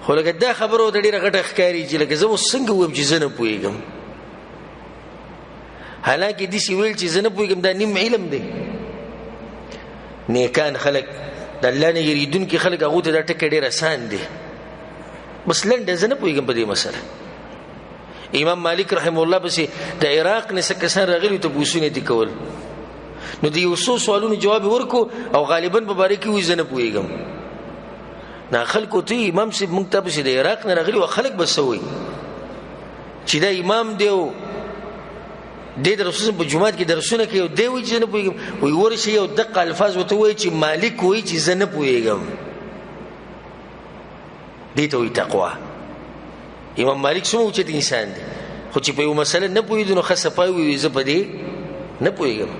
خو لکه دا خبره د ډیره غټه ښکاری چې لکه زه اوس څنګه ویم چې زنه پوهیږم حالانکه دې سی ویل چې زنه پوهیږم دا نیم علم دی نیکان خلک د الله نه یریدونکي خلک هغه ته دا ټکی ډیر آسان دی بس لنډه زنه پوهیږم په دې مسله امام مالک رحم الله پسې د عراق نه څخه کسان راغلي ته پوښتنه دي کول نو دی وسو سوالونو جواب ورکو او غالبا په باره کې وې زنه پوهیږم نه خلکو ته امام صاحب مونږ ته پسې د عراق نه راغلي او خلک بسوي چې دا امام دیو د رسول په جمعات کې درسونه کوي او دی وی چې نه پوهیږم وی ورشي یو دقه الفاظ وته وی چې مالک وی چې زه نه پوهیږم دې ته وی تقوا امام مالک څومره چې انسان دی خو چې په یو مسله نه پوهیږي نو خصفای وی زه په دې نه پوهیږم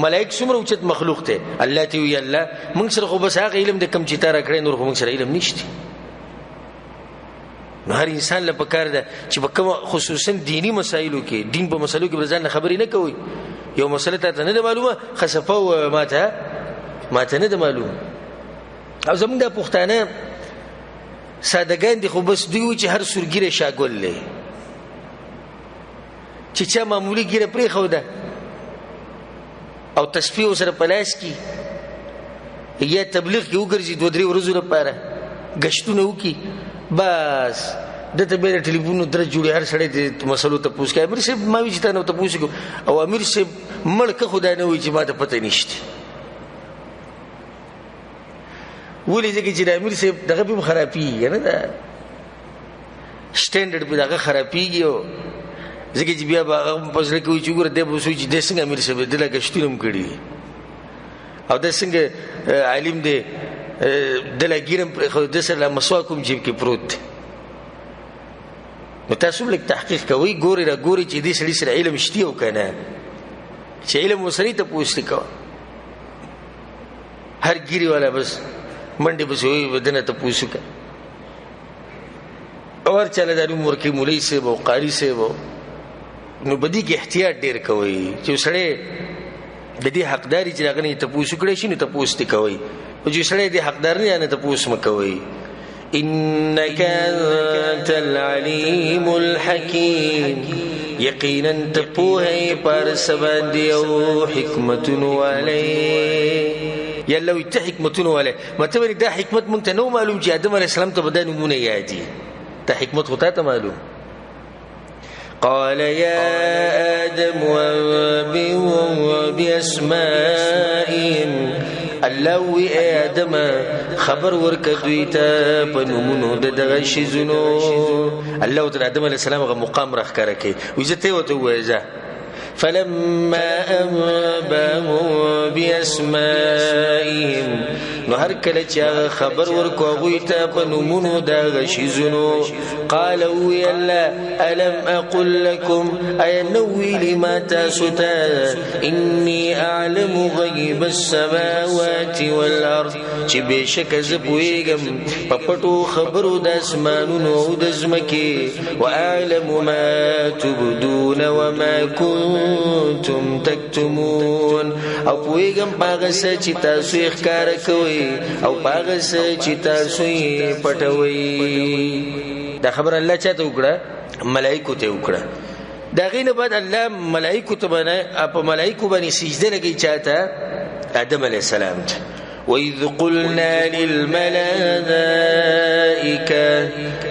ملائک څومره چې مخلوق ته الله ته وی الله موږ سره خو بس هغه علم د کم چې تاره کړی نور خو موږ سره علم نشته نو هر انسان له پکار ده چې په کوم خصوصا دینی مسایلو کې دین په مسلو کې ځان خبرې نه کوي یو مسله ته نه معلومه خصفه او ماته نه معلومه او زموږ د پښتانه سادهګان دي خو بس دوی چې هر سورګیره شاګول لې چې چا معمولی ګیره پرې خو ده او تسبیح سره پلاس کی یا تبلیغ کې وګرځي 2-3 ورځې لپاره غشتونه وکي بس دته به ټلیفون در جوړي هر سړی د مسلو ته پوښتنه امیر صاحب ما وی چې ته نو ته پوښتنه او امیر صاحب ملک خدای نه وی چې ما ته پته نشته ولې چې امیر صاحب دغه په خرابي نه دا سټانډرډ په دغه خرابيږي او ځکه چې بیا هغه په ځل کې چې ګوره د بوسوي چې د څنګه امیر صاحب د لګشتونم کړی او د څنګه عالم دی د لګیرم خو د سره مسواکم جیب کې پروت نو تاسو لک تحقیق کوي ګوري را ګوري چې دې سړي سره علم شته او کنه چې علم وسري ته پوښتنه کوي هر ګيري والا بس منډه بس وي بدنه ته پوښتنه اور چله د عمر کې مولوی سے او قاری سے نو بدی کې احتیاط ډیر کوي چې سړی د دې حقداري چې راغني ته پوښتنه کړي شي نو ته پوښتنه کوي او چې سړی دې حقدار نه نه ته پوښتنه کوي انك انت العليم الحكيم یقینا ته په پر سبد او حکمتون علی یلو ته حکمتون علی مته دا حکمت مونږ ته نو معلوم چې آدم علی السلام ته بدن نمونه یادي ته حکمت خو ته معلوم قال يا آدم وبأسمائهم الله آدم خبر ورکړی ته په نومونو دغه شیزونو الله تعالی آدم علیه السلام غو مقام راخره کوي وزته وته وایزه فلما انبأهم بأسمائهم نو هر کله چې خبر ورکو غوی ته په نومونو دغه شیزونو قالوا يلا الم اقل لكم اي نوي لما تاستا اني اعلم غيب السماوات والارض چې بشک زبويګم په پټو خبرو د اسمانونو او د زمکه واعلم ما تبدون وما كنتم تكتمون او پويګم پاغه چې تاسو ښکار کوي او پاغه چې تاسو یې پټوي دا خبر الله چاته وکړه ملائکه ته وکړه دا غینه بعد الله ملائکه ته باندې په ملائکه باندې سجده لګی چاته آدم علیه السلام ته وَإِذْ قُلْنَا لِلْمَلَائِكَةِ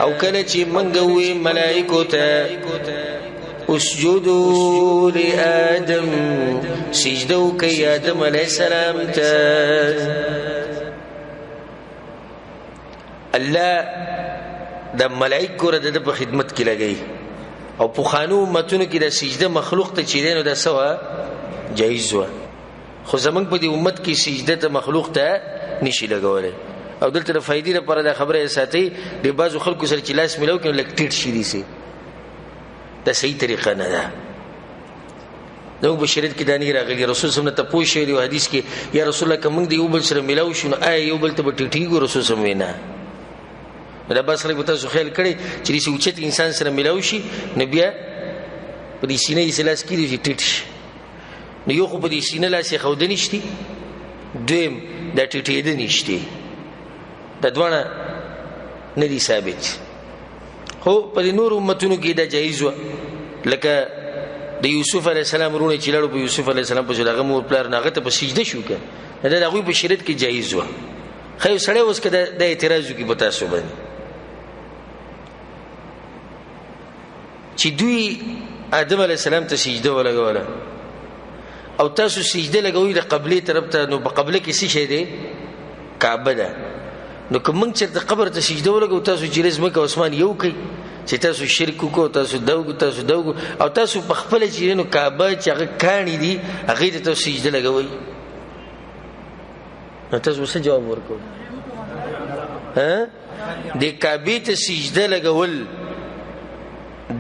او کله چې منګ وې ملائکه ته اسجدوا لآدم سجده وکي آدم علیه السلام ته الله د ملائکه رده په خدمت کې لګي او په خانو امتونو کې د سجده مخلوق ته چیرې نو د سوا جایز و خو زمنګ په دې امت کې سجده ته مخلوق ته نشي لګولې او دلته د فائدې لپاره د خبره ساتي د بعضو خلکو سره چې لاس ملو کې لکټیټ شي دي سي دا صحیح طریقه نه ده نو بشریت کې دانی راغلی رسول صلی الله علیه وسلم ته پوښتنه دی حدیث کې یا رسول الله کوم دی یو بل سره ملاو شنو آی یو بل ته ټیټیګو رسول صلی الله علیه وسلم دا بس خلک تاسو خیال کړئ چې دې اوچت انسان سره ملاوي شي نو بیا په دې سینې سلاس کې دې ټیټ شي نو یو خو په دې سینې لاس خو د نشتی دویم دا ټیټې د نشتی دا دوانه نه دي ثابت خو په نور امتونو کې دا جایز و لکه د یوسف علی السلام ورونه چې لړو په یوسف علی السلام په ځای مور پلار ناغه ته په سجده شو کړه دا هغه په شریعت کې جایز و خو سړی اوس کده د اعتراض کوي په تاسو باندې چې دوی آدم علی السلام ته سجده ولګوله او تاسو سجده لګوي د قبله طرف ته نو په قبله کې څه شی دی کعبه ده نو کوم چې د قبر ته سجده ولګو تاسو چې رزمه کې اسمان یو کوي چې تاسو شرک کو تاسو دوغ او تاسو په خپل چې نو کعبه چې هغه کانی دي هغه ته تاسو سجده لګوي نو تاسو څه جواب ورکو د کعبه ته سجده لګول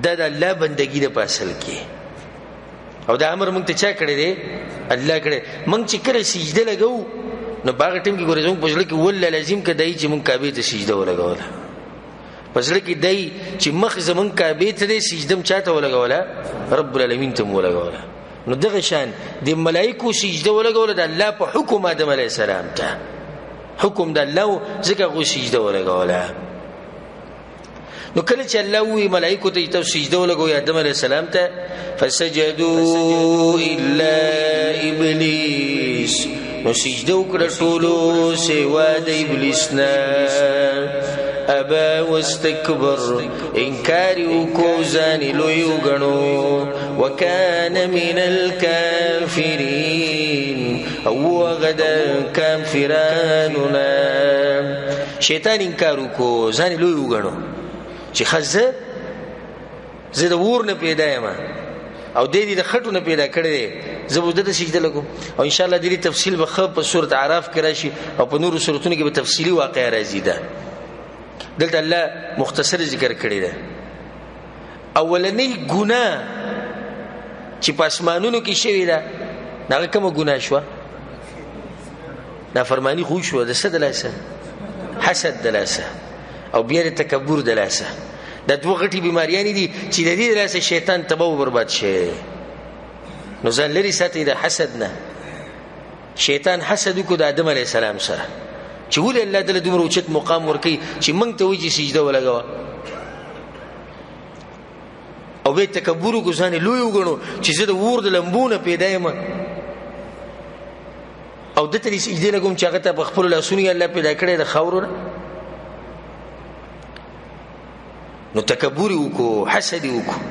د الله بندګی د پاسل کې او دا امر مونږ ته چا کړی دی الله کړی مونږ چې کړی سجده لګو نو باغ ټیم کې ګورې زموږ په ځل کې ول لازم کدی چې مونږ کعبه ته سجده ولګوله پس لکه دای چې مخ زمون کعبه ته سجده چاته ولګوله رب العالمین ته ولګوله نو دغه شان د ملائکو سجده ولګوله د الله په حکم آدم علیه السلام ته حکم د الله ځکه غو سجده ولګوله نو کله چې الله وی ملائکو ته سجده ولګوي آدم علیه السلام ته فسجدوا الا ابلیس نو سجده وکړه ټولو سوا د ابلیس نه ابا واستكبر انکار وکړو ځان لوی وګڼو وکانه من الكافرین او غدا کافراننا شیطان انکار وکړو ځان لوی وګڼو چې خزه زه د ور نه پیدا یم او د دې د خټو نه پیدا کړی زبوده د سجده لګو او ان شاء الله د دې تفصیل به په سورۃ اعراف کې راشي او په نورو سورتونو کې به تفصیلی واقعه راځي ده دلته الله مختصر ذکر کړی ده اولنی ګناه چې پاسمانونو کې شوی ده هغه کومه ګناه شو نافرمانی خو شو د صد لاسه حسد دلاسه او بیا تکبر دلاسه د دوه غټي بیماریاں دي چې د دې لاسه شیطان تباہ او برباد شي نو ځان لري ساتي د حسد نه شیطان حسد کو د آدم علی السلام سره چې ول الله تعالی دومره اوچت مقام ورکي چې موږ ته وځي سجده ولګوا او به تکبر کو ځان لوی وګڼو چې زه د ور د لمبونه پیدا یم او د ترې سجده لګوم چې هغه ته په خپل لاسونو الله پیدا کړی د خاورو نو تکبر وکړو حسد وکړو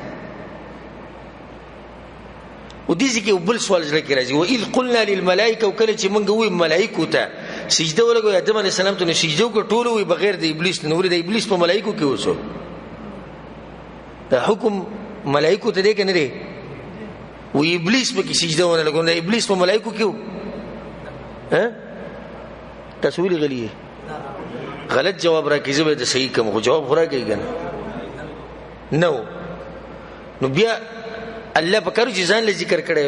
و دې ځکه بل سوال ځل کې راځي و اذ قلنا للملائکه وکله چې موږ وې ملائکه ته سجده ولګو آدم علیه السلام ته سجده وکړو ټول وې بغیر د ابلیس نور د ابلیس په ملائکه کې وسو دا حکم ملائکه ته دی کنه دی و ابلیس په کې سجده ونه لګو د ابلیس په ملائکه کې تاسو ویلي غلی غلط جواب راکې زه به صحیح کوم خو جواب خورا کوي کنه نو بیا الله پکارو چې ځان له ذکر کړي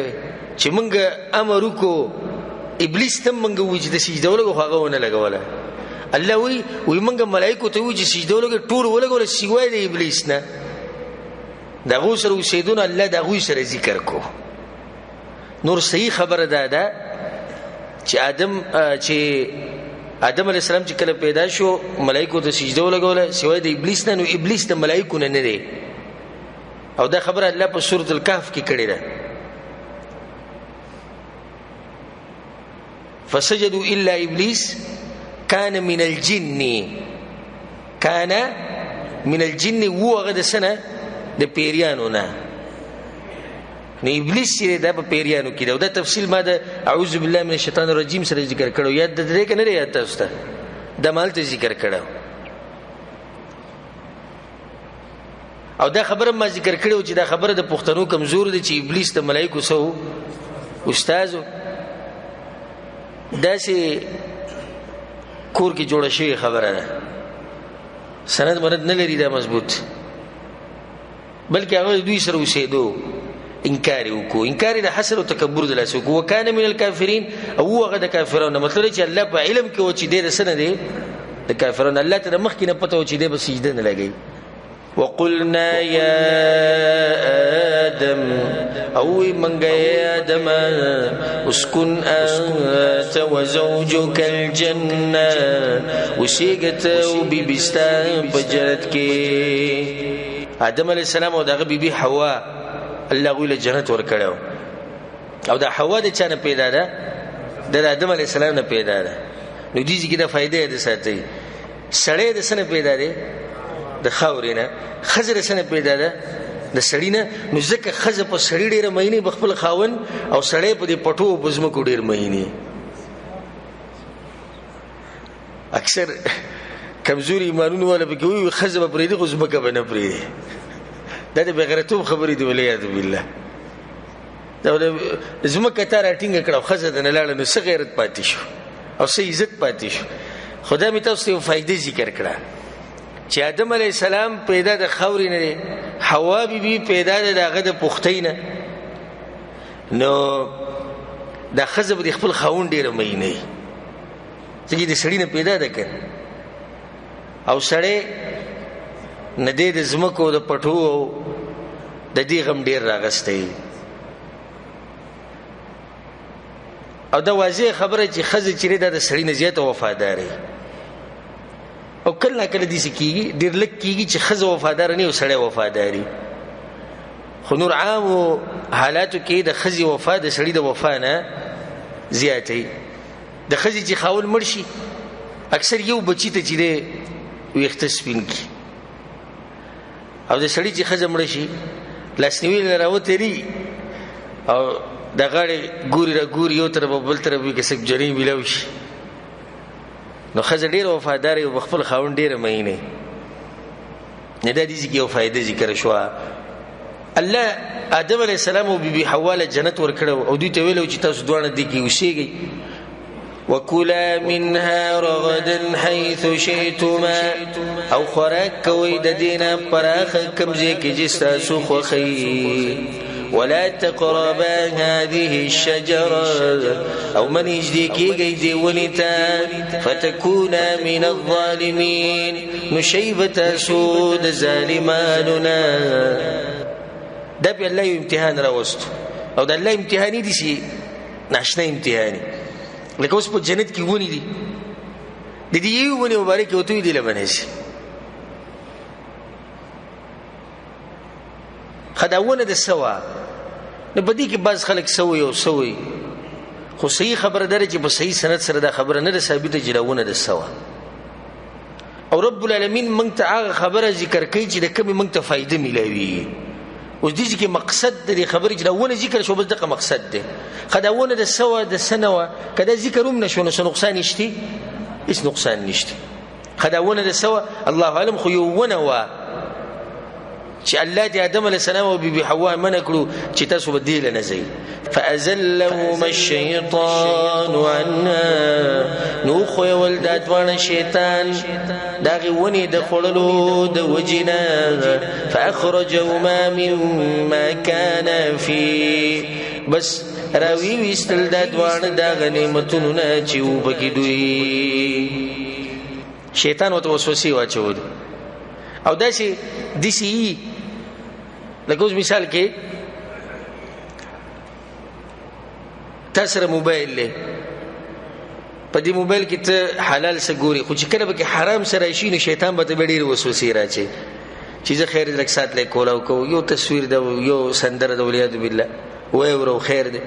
چې مونږ امر وکړو ابلیس ته مونږ وځي د سجده ولګو هغه ونه لګوله الله وی مونږ ملائکه ته وځي سجده ولګو ټول ولګول سیوای د ابلیس نه دا غو سره وسیدون الله دا غو سره ذکر کو نور صحیح خبره ده چې آدم علیہ السلام چې کله پیدا شو ملائکه ته سجده ولګول سیوای د ابلیس نه نو ابلیس ته ملائکه نه دی او دا خبره الله په سورۃ الکهف کې کړی ده فسجدوا الا ابلیس كان من الجن وغد سنه د پیریانو نه نو ابلیس چې دا په پیریانو کې دا تفصیل ما ده اعوذ بالله من الشیطان الرجیم سره ذکر کړو یاد درې کنه یاد تاسو ته د مالته ذکر کړو او دا خبره ما ذکر کړو چې دا خبره د پښتنو کمزور دي چې ابلیس د ملائکه سو استادو دا سي کور کې جوړه شي خبره ده سند مرد نه لري دا مضبوط بلکې هغه دوی سره وسیدو انکار وکړو انکار د حسد او تکبر د لاسو کو وکانه من الکافرین او هغه د کافرانو مطلب چې الله په علم کې و چې د سند دی د کافرانو الله ته مخکې نه پته و چې دی به سجده نه لګوي. وقلنا يا آدم أو من يا آدم اسكن أنت وزوجك الجنة وسيقت وبيبستان بجرتك. آدم عليه السلام ودغه بيبي حوا الله غوله جنت ورکړو او دا حوا د چانه پیدا ده د آدم عليه السلام نه پیدا ده. نو دې چې دا فائدې ده ساتي سړی د سنه پیدا ده د خاورینه خزر سنه پیدا ده د سړینه. نو ځکه خزر په سړی ډیره مهینه بخپل خاون او سړی په دې پټو بزمو کو ډیر مهینه. اکثر کمزوري ایمانونه ولا به کوي خزر په دې غزمه کې بنه پری دا د بغیرتوب خبرې دی ولیاذ بالله. دا زمکه تار اټینګ کړو خزر د نه لاړ نو څه غیرت پاتې شو او څه عزت پاتې شو. خدای می تاسو ته فائدې ذکر کړه چې آدم علی السلام پیدا د خاورې نه دی، حوا بیبي پیدا د هغه د پختې نه. نو دا خزر د خپل خاون ډیره مینه چې د سړی نه پیدا ده کړ او سړی نه د زمکو د پټو د دې غم ډیر راغسته. او دا واضح خبره چې خزه چیرې د سړی نه زیاته وفاداري او کله کله دې سکیږي ډیر لک کیږي چې خزه وفادار نه او سړی وفاداري. خو نور عام حالاتو کې د خزه وفا د سړی د وفا نه زیاتې. د خزه چې خاول مرشي اکثر یو بچی ته چې ویخته سپین کی او د سړی چې خزه مړ شي لاسنیوي راوتري او د غاړې ګوري را ګوري یو تر بل تر به کسب جری ملو شي. نو خزه ډیر وفادار او خپل خاون ډیر مینه. نه د دې کې یو فائدې ذکر شو. الله آدم علیه السلام او بیبي حوا له جنت ورکړو او دوی ته ویلو چې تاسو دوه دې کې اوسېږئ. وكلا منها رغدا حيث شئتما او خوراک کوي د دینه پراخ کمزې کې جستا سو خوخي. ولا تقربا هذه الشجرة او من يجديكي دي ونتا فتكونا من الظالمين نشيبة سود ظالماننا. دا بي الله امتحان راوستو او دا الله امتحاني دي سي ناشنا امتحاني لکه اوس په جنت کې ونی دي د دې یو ونی مبارک او توي دي لبنه شي خداونه د سوا نو بدی کې بعض خلک سوي او سوي خو صحیح خبره ده چې په صحیح سند سره دا خبره نه ده ثابته چې لونه د سوا. او رب العالمین مونږ ته هغه خبره ذکر کوي چې د کومه مونږ ته فائدې ملوي. اوس دې کې مقصد د خبرې چې لونه ذکر شو بس دغه مقصد ده. خداونه د سوا د سنوا کدا ذکروم نشو نو نقصان نشتی هیڅ نقصان نشتی. خداونه د سوا الله علم خو یو ونه وا چې الله د آدم علیه السلام او بیبي حوا منع کړو چې تاسو بدیل نه زی. فازلهما الشیطان عنها نو خو ولدت وانه شیطان داغه ونی د خړلو د وجینا فاخرجهما مما كان فيه بس راوی وستل د دوانه داغه نعمتونو نه چې وبګی دوی. شیطان وته وسوسه واچول او داسي دسی لکه اوس مثال کې تاسو موبایل له په دې موبایل کې ته حلال څه ګوري خو چې کله به حرام سره شي نو شیطان به ته ډېر وسوسه راځي چې زه خیر لک سات له کولاو کو یو تصویر دا یو سندره د ولیاد بالله وای ورو خیر ده.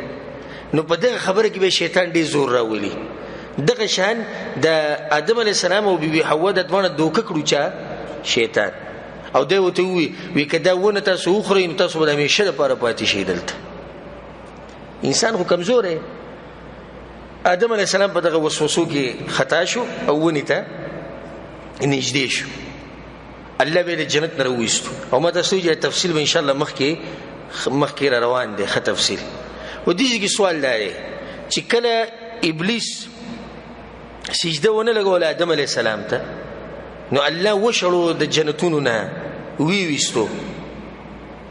نو په دغه خبره کې به شیطان ډېر زور راولي. دغه شان د آدم علی السلام او بیبي حوا د دوه دوکه کړو چا شیطان او دوی وته وی کدا ونه تاسو خورئ نو تاسو به همیشه لپاره پاتې شئ. دلته انسان خو کمزور دی. آدم علیه السلام په دغه وسوسو کې خطا شو او ونی ته نږدې شو. الله به د جنت نه راوستو او ما تاسو یې تفصیل به ان شاء الله مخکې روان دی ښه تفصیل. و دې کې سوال دی چې کله ابلیس سجده ونه لګول آدم علیه السلام ته نو الله وشړو د جنتونو نه ویستو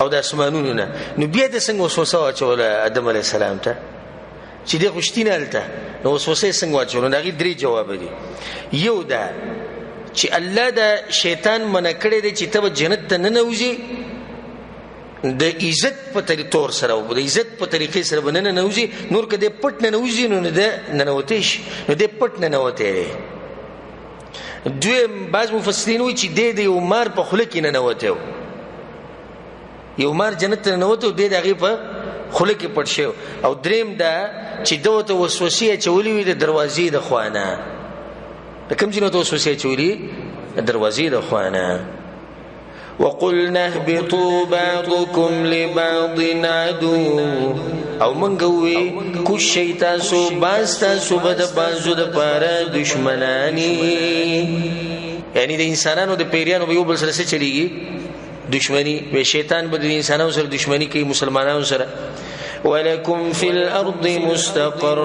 او د اسمانونو نه نو بیا د څنګه وسوسه واچول آدم علیه السلام ته چې د خوشتینه الته نو وسوسه څنګه واچول. دا غي درې جواب دي. یو دا چې الله دا شیطان منع کړی دی چې ته جنت ته نه نوځې د عزت په طور سره او د عزت په طریقې سره به نه نوځي. نور که دې پټ نه نوځي نو د ننوتی شي، نو دې پټ نه ننوتی دی. دویم بعض مفسرین وایي چې دې د یو مار په خوله کې ننوتی و، یو مار جنت ته ننوتی و، دې د هغې په خوله کې پټ شوی. او دریم دا چې ده ورته وسوسې اچولې وي د دروازې د خوا نه. د کوم ځای نه ورته وسوسې اچولې؟ د دروازې د خوا نه. وقلنا اهبطوا بعضكم لبعض عدو، او منګه وی کو شیطان سو باستا سو بد بازو د پاره دشمنانی. یعنی د انسانانو د پیریانو به یو بل سره چلیږي دشمنی، و شیطان به د انسانانو سره دشمنی کوي مسلمانانو سره. ولکم فی الارض مستقر،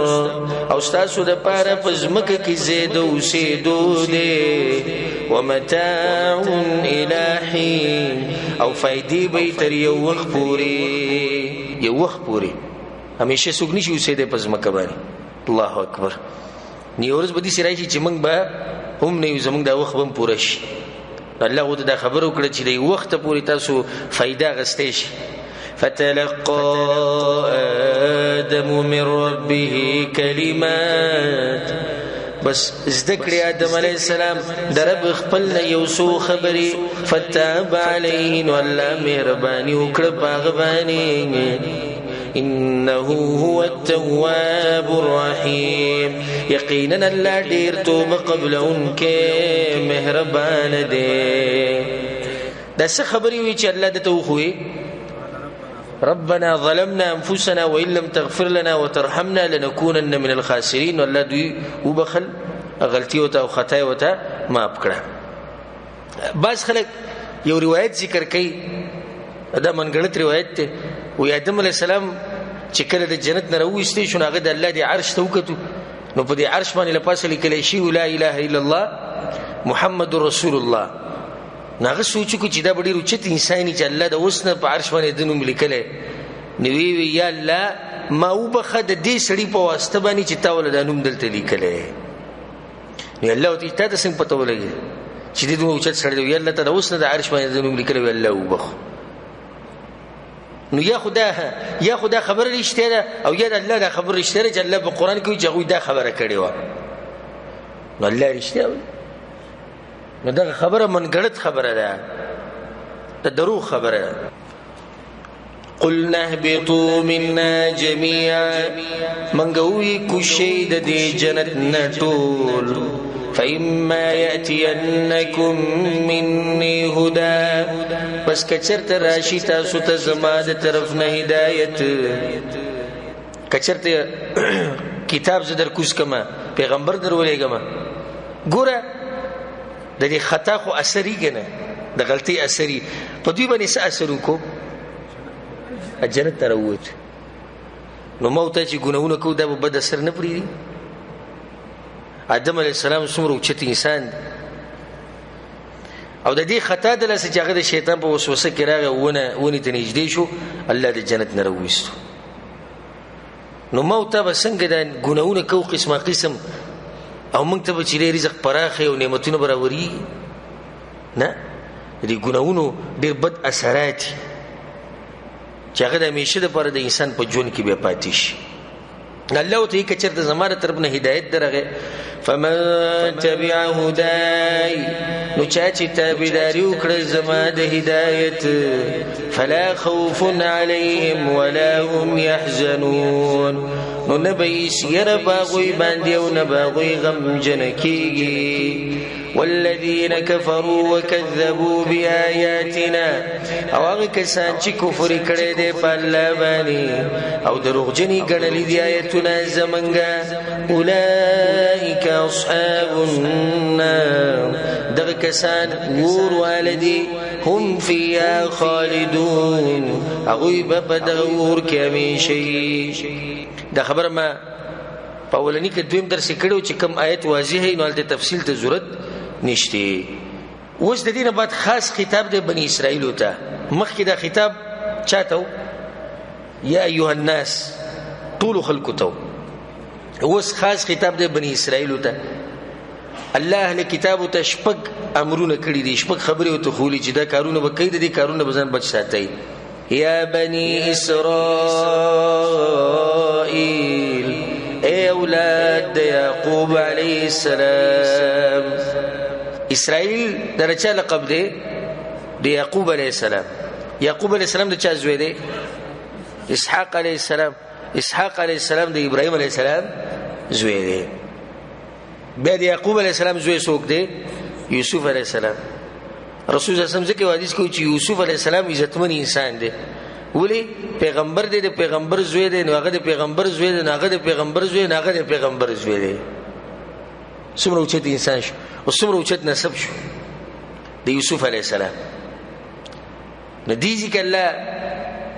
او تاسو د پاره پزمکه کې زید اوسېدو دی. ومتاع الی حین، او فائدې به تر یو وخت پورې، یو وخت پورې همیشه څوک نشي اوسېدی پزمکه باندې. الله اکبر. نیورز به دې سره چې موږ به هم نه یو، زموږ دا وخت به هم پوره شي. الله غو دا خبر وکړه چې د یو وخت پورې تاسو فائدہ غستې شي. فتلقى آدم من ربه كلمات، بس ذکر آدم علیہ السلام در رب خپل یو څو خبرې. فتاب علیه، نو الله مهرباني وکړه پاغه باندې. انه هو التواب الرحیم، یقینا الله ډیر توبه قبلونکې مهربان دی. دا څه خبرې وي چې الله دته وخوي؟ ربنا ظلمنا انفسنا وان لم تغفر لنا وترحمنا لنكونن من الخاسرين. الله دوی وبخل غلطي وته او خطا وته معاف کړه. بعض خلک یو روایت ذکر کوي، دا منګړت روایت ته، وی آدم علیہ السلام چې کله د جنت نه راوېستې شو، هغه د الله د عرش ته وکتو، نو په دې عرش باندې لپاسه لیکلی شي لا اله الا الله محمد رسول الله. ناغه سوچ کو چې دا ډېر اوچت انساني چې الله د اوسنه په عرش باندې د نوم لیکلی. نو وی یا الله ما وبخه د دې سړي په واسطه باندې چې تا ول د نوم دلته لیکلی. نو الله ته تا څنګه پته ولګي چې دې دوه اوچت سړی دی؟ یا الله ته د اوسنه د عرش باندې د نوم لیکلی، وی الله وبخ. نو یا خدا خبر رښتیا ده، او یا الله دا خبر رښتیا ده چې الله په قرآن کې چې هغوی دا خبره کړې وه. نو الله رښتیا وایي، نو دغه خبره منګړت خبره ده، د دروغ خبره ده. قلنا اهبطوا منا جميعا، منګوي کوشي د دې جنت نه ټول. فإما يأتينكم مني هدى، بس کچرت راشي تاسو ته زما د طرف نه هدایت. کچرت کتاب زدر کوز کما، پیغمبر در ولېګما، ګوره د دې خطا خو اثرې کنه، د غلطي اثرې په دوی باندې څه اثر وکړو؟ جنت ته راووت. نو موت چې ګناونه کو دا به بد اثر نه پرېږدي. آدم علیہ السلام څومره اوچت انسان دی، او د دې خطا د لاسه چې هغه د شیطان په وسوسه کې راغی، ونې ته نږدې شو، الله د جنت نه راوویستو. نو موت به څنګه د ګناونه کو قسمه قسم، او موږ ته به چې رزق پراخه او نعمتونه به راوري؟ نه، د دې ګناونو ډېر بد اثرات چې هغه د همیشه دپاره د انسان په ژوند کې بیا پاتې شي. الله ته یې که چېرته زما د طرف نه هدایت درغی، فمن تبع هدای، نو چا چې تابعداري وکړه زما د هدایت، فلا خوف علیهم ولا هم یحزنون، نو نه به هېڅ یره په هغوی باندې او نه به هغوی غمجنه کېږي. والذین کفروا وکذبوا بآیاتنا، او هغه کسان چې کفر کړی دی په الله باندې او دروغجنې ګڼلي دي آیتونه زمونږه، اولئک اصحاب النار، دغه کسان اور واله دي، هم فیها خالدون، هغوی به په دغه اور کې همیشه وي. دا خبره ما په اولني کې دویم درس یې کړی و چې کوم آیت واضح وي نو هلته تفصیل ته ضرورت نشته. اوس د دې نه بعد خاص خطاب دی بني اسرائیلو ته. مخکې دا خطاب چاته و؟ یا ایها الناس، ټولو خلکو ته. اوس خاص خطاب دی بني اسرائیلو ته. الله اهل کتاب ته شپږ امرونه کړی دي، شپږ خبرې او ته خولي چې دا کارونه به کوي، دي کارونه به ځان بچ ساتي. یا بني اسرائیل، اے اولاد یعقوب علیہ السلام. اسرائیل درچا لقب دی د یعقوب علیہ السلام. یعقوب علیہ السلام د چا زوی دی؟ اسحاق علیہ السلام. اسحاق علیہ السلام د ابراهیم علیہ السلام زوی دی. بیا د یعقوب علیہ السلام زوی څوک دی؟ یوسف علیہ السلام. رسول الله صلی الله علیه وسلم ځکه حدیث کوي چې یوسف علیہ السلام عزتمن انسان دی. ولی پیغمبر دی، د پیغمبر زوی دی، نو هغه د پیغمبر زوی دی، هغه د پیغمبر زوی دی، هغه د پیغمبر زوی دی. څومره اوچت انسان شو او څومره اوچت نسب شو د یوسف علیہ السلام. نو دې ځکه الله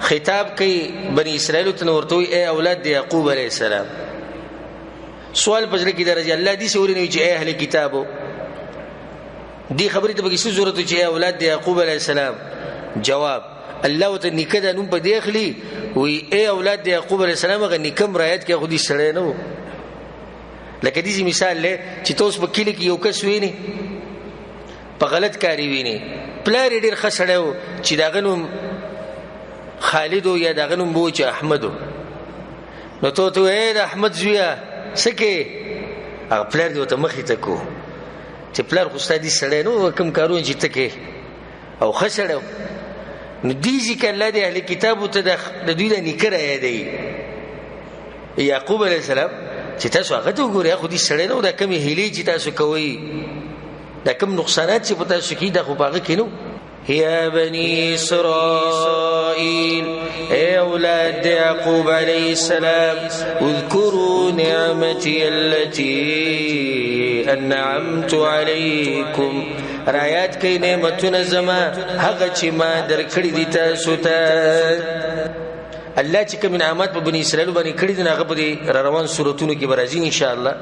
خطاب کوي بنی اسرائیل ته ورته وي اے اولاد د یعقوب علیہ السلام. سوال پزړه کې درځي الله دې سوري نه چې اے اهل کتابو، دې خبرې ته به څه ضرورت چې اے اولاد د یعقوب علیہ السلام؟ جواب الله ته نکدا نوم په دې اخلي وي اے اولاد د یعقوب علیہ السلام، هغه نکم رایت کې خو دې سره نه وو. لکه دې مثال له چې تاسو په کلی کې یو کس ویني په غلط کاری ویني، پلار ډېر خسړیو چې داغه نوم خالد یا داغه نوم بو چې احمد، نو ته اے د احمد زویا سکه هغه پلار دې ته مخې ته کو چې پلار خو ستاسو سره نو کوم کارونه چې تکه او خسړیو. نو دې ځکه الله دې اهل کتابو ته د دوی د نکره یادي یعقوب علیہ السلام چې تاسو هغه ته وګورئ، خو دې سره نو دا کمی هلي چې تاسو کوي، دا کم نقصانات چې په تاسو کې دا خو باغ کینو. یا بني اسرائیل، اے اولاد یعقوب علیہ السلام، اذکروا نعمتی التي انعمت علیکم، رایات کئی نعمتون زما هغه چې ما درکړي دي تاسو ته. الله چې کوم انعامات په بنی اسرائیل باندې کړی دي هغه په روان سوراتونو کې برازي ان شاء الله،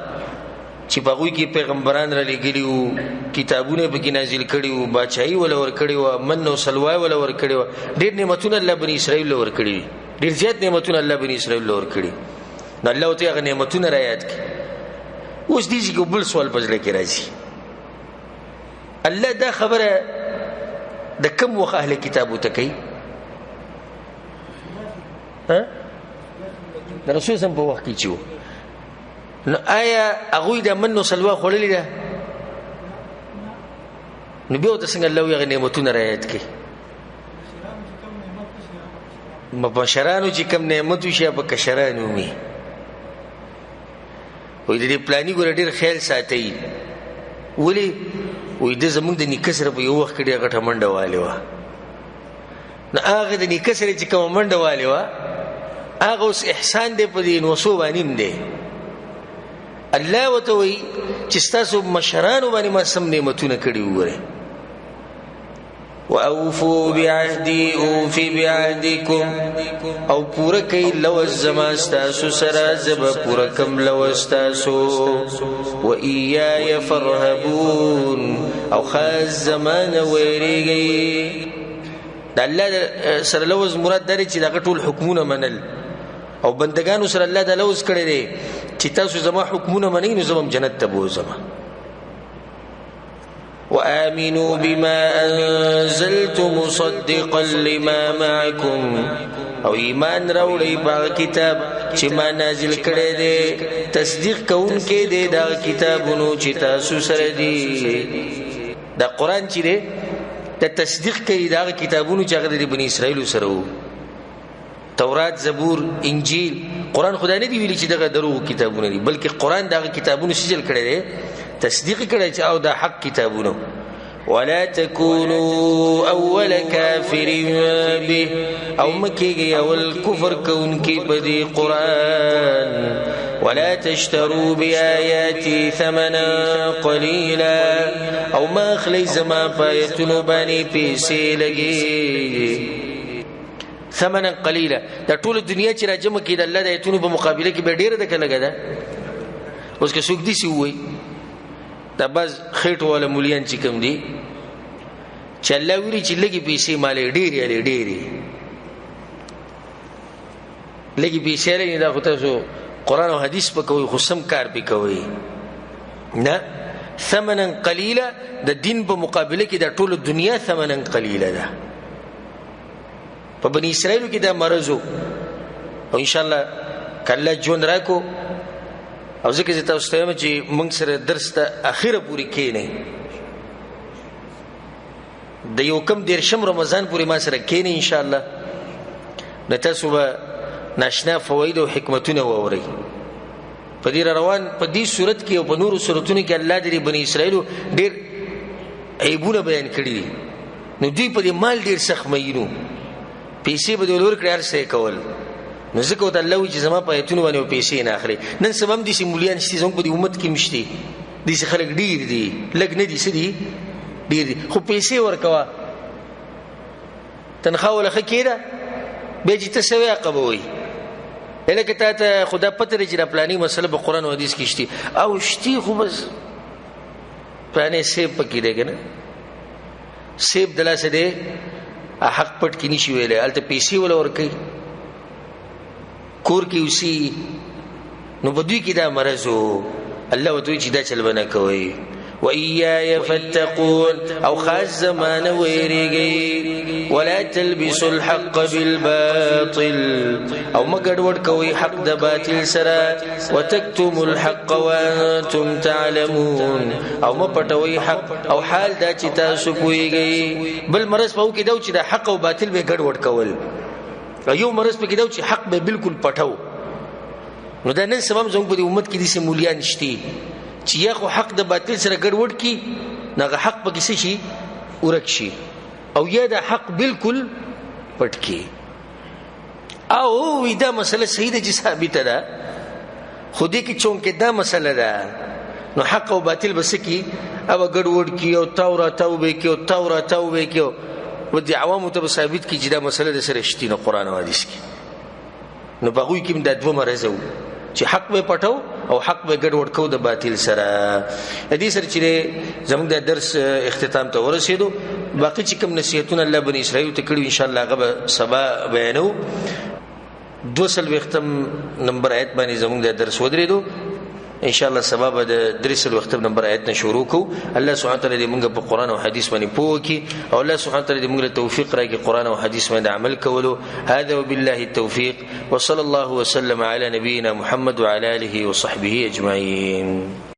چې په کې پیغمبران را لګیلي وو، کتابونه به کې نازل کړي وو، بادشاہي ولا ور کړي وو، من او سلوای ولا ور کړي وو. ډېر نعمتونه الله بنی اسرائیل ور کړي، ډېر زیات نعمتونه الله بنی اسرائیل ور کړي. نو الله ته هغه نعمتونه را یاد کړي. اوس دې چې بل سوال پزړه کې راځي، الله دا خبره د کوم وخت اهل کتابو ته کوي؟ ها د رسول سم په وخت کې چو نو آیا هغه د منو سلوا خړلې ده؟ نو بیا ته څنګه الله یې نعمتونه رایت کوي؟ مبشرانو چې کوم نعمت وشي په کشرانو می وې دې پلاني ګور ډېر خیال ساتي. ولی وې د زمونږ د نکسر په یو وخت کې ډېر غټه منډه والي و، نو هغه د نکسر چې کوم منډه والي و هغه اوس احسان دې په دې نو سو باندې دی. الله وتوي چې تاسو مشرانو باندې ما سم نعمتونه کړی وره. واوفوا بعهدي اوف بعهدكم، او پورا کوي لو زما تاسو سره زب پورا کم لو تاسو. واياي فرهبون، او خاص زمان ويريږي. د الله سره لوز مراد درې چې دغه ټول حکمونه منل، او بندگانو سره الله د لوز کړی دی چې تاسو زما حکمونه منئ نو زما جنت ته بوزم. وآمنوا بما أنزلت مصدقا لما معكم، او ایمان راوړی په کتاب چې ما نازل کړی دی، تصدیق کوونکی دی دا کتابونو چې تاسو سره دي. دا قرآن چې دی د تصدیق کوي دا کتابونو چې هغه د بنی اسرائیل سره وو، تورات، زبور، انجیل. قرآن خدای نه دی ویلي چې دغه دروغ کتابونه دي، بلکې قرآن دغه کتابونو سجل کړی دی، تصدیق کړی چې او دا حق کتابونه. ولا تكونوا اول كافر به، او مکیږي اول کفر کوونکی په دې قرآن. ولا تشتروا بآياتي ثمنا قليلا، او ما اخلی زما پایتونو باندې پیسې لګي. ثمنا قليلا، دا ټول دنیا چې راجمه کې د الله د ایتونو په مقابله کې به ډیره ده لګا ده. اوس که څوک دي سی وای دا باز خېټ ولا مليان چې کوم دي چې الله ویلي چې لګي پیسې مالې ډېری لګي پیسې لري، دا خو تاسو قرآن او حدیث په کوي خو سم کار به کوي نه. ثمنا قلیلا د دین په مقابله کې د ټول دنیا ثمنا قلیلا ده. په بنی اسرائیل کې دا مرض او ان شاء الله کله جون راکو او ځکه چې تاسو ته چې موږ سره درس ته اخیره پوری کینې د یو کم 10 رمضان پوری ما سره کینې ان شاء الله نو تاسو به ناشنا فواید او حکمتونه ووري. په دې روان په دې صورت کې او په نورو صورتونو کې الله دې بنی اسرائیل ډېر عیبونه بیان کړی دي. نو دوی په دې مال ډېر سخت مینو پیسې به ولور کړی ارسه کول. نو ځکه ته الله چې زما په ایتونو باندې پیسې نه اخلي. نن سبا هم دي سیمولیان چې زموږ په دې امت کې مشتي دي چې خلک ډېر دي لګ نه دي سدي ډېر دي خو پیسې ورکوا تنخواه ولا خکېده به چې تسوي عقبوي الکه ته خدا پته لري چې د پلاني مسله په قران او حديث کې شتي او شتي خو بس پلانې سیب پکې دی کنه سیب دلاسه دی حق پټ کې نشي ویلې الته پیسې ولا ورکي کور کې اوسي نو بدوي کې دا مرزو الله وتوي چې دا چل بنه کوي وَإِيَّايَ فَاتَّقُونَ او خاص زمانه ويريږي ولا تلبسوا الحق بالباطل او مګډوډ کوي حق د باطل سره وتكتموا الحق وانتم تعلمون او مپټوي حق او حال دا چې تاسو پويږئ. بل مرز په کې دا چې د حق او باطل به ګډوډ کول یو مرز په کې دا چې حق به بالکل پټاو. نو دا نن سبا زموږ په امت کې دي سیمولیان شتي چې یا خو حق د باطل سره ګډوډ کی نغه حق پکې شي ورک شي او یا د حق بالکل پټ کی او دا مسله صحیح ده چې ثابته ده خو دې کې چون کې دا مسله ده نو حق او باطل بس کی او ګډوډ کی او توبه کی او توبه کی او د عوامو ته ثابت کی چې دا مسله د سره شتي نه قران او حديث کې. نو بغوی کې د دوه مرزو چې حق به پټاو او حق به ګډوډ کو د باطل سره. دې سره چې زموږ د درس اختتام ته ورسېدو باقي چې کوم نصيحتونه الله بني اسرائیل ته کړو ان شاء الله هغه سبا بیانو. 200 ختم نمبر آیت باندې زموږ د درس ودرېدو ان شاء الله سبا به 300 ختم نمبر آیت نه شروع کو. الله سبحانه وتعالى دې موږ په قران او حديث باندې پوه کړي او الله سبحانه وتعالى دې موږ له توفیق راکړي قران او حديث باندې عمل کولو. هذا وبالله التوفيق وصلى الله وسلم على نبينا محمد وعلى اله وصحبه اجمعين.